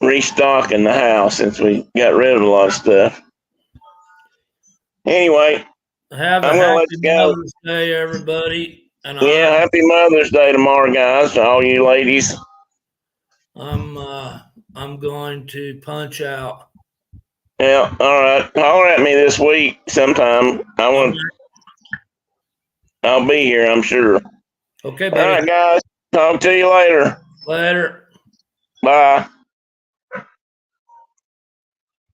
Restocking the house since we got rid of a lot of stuff. Anyway, Have a I'm gonna let happy you go. Mother's Day, everybody. And Yeah, happy Mother's Day tomorrow, guys, to all you ladies. I'm going to punch out. Yeah, all right. Holler at me this week sometime. I'll be here, I'm sure. Okay, All buddy. right, guys. Talk to you later. Later. Bye.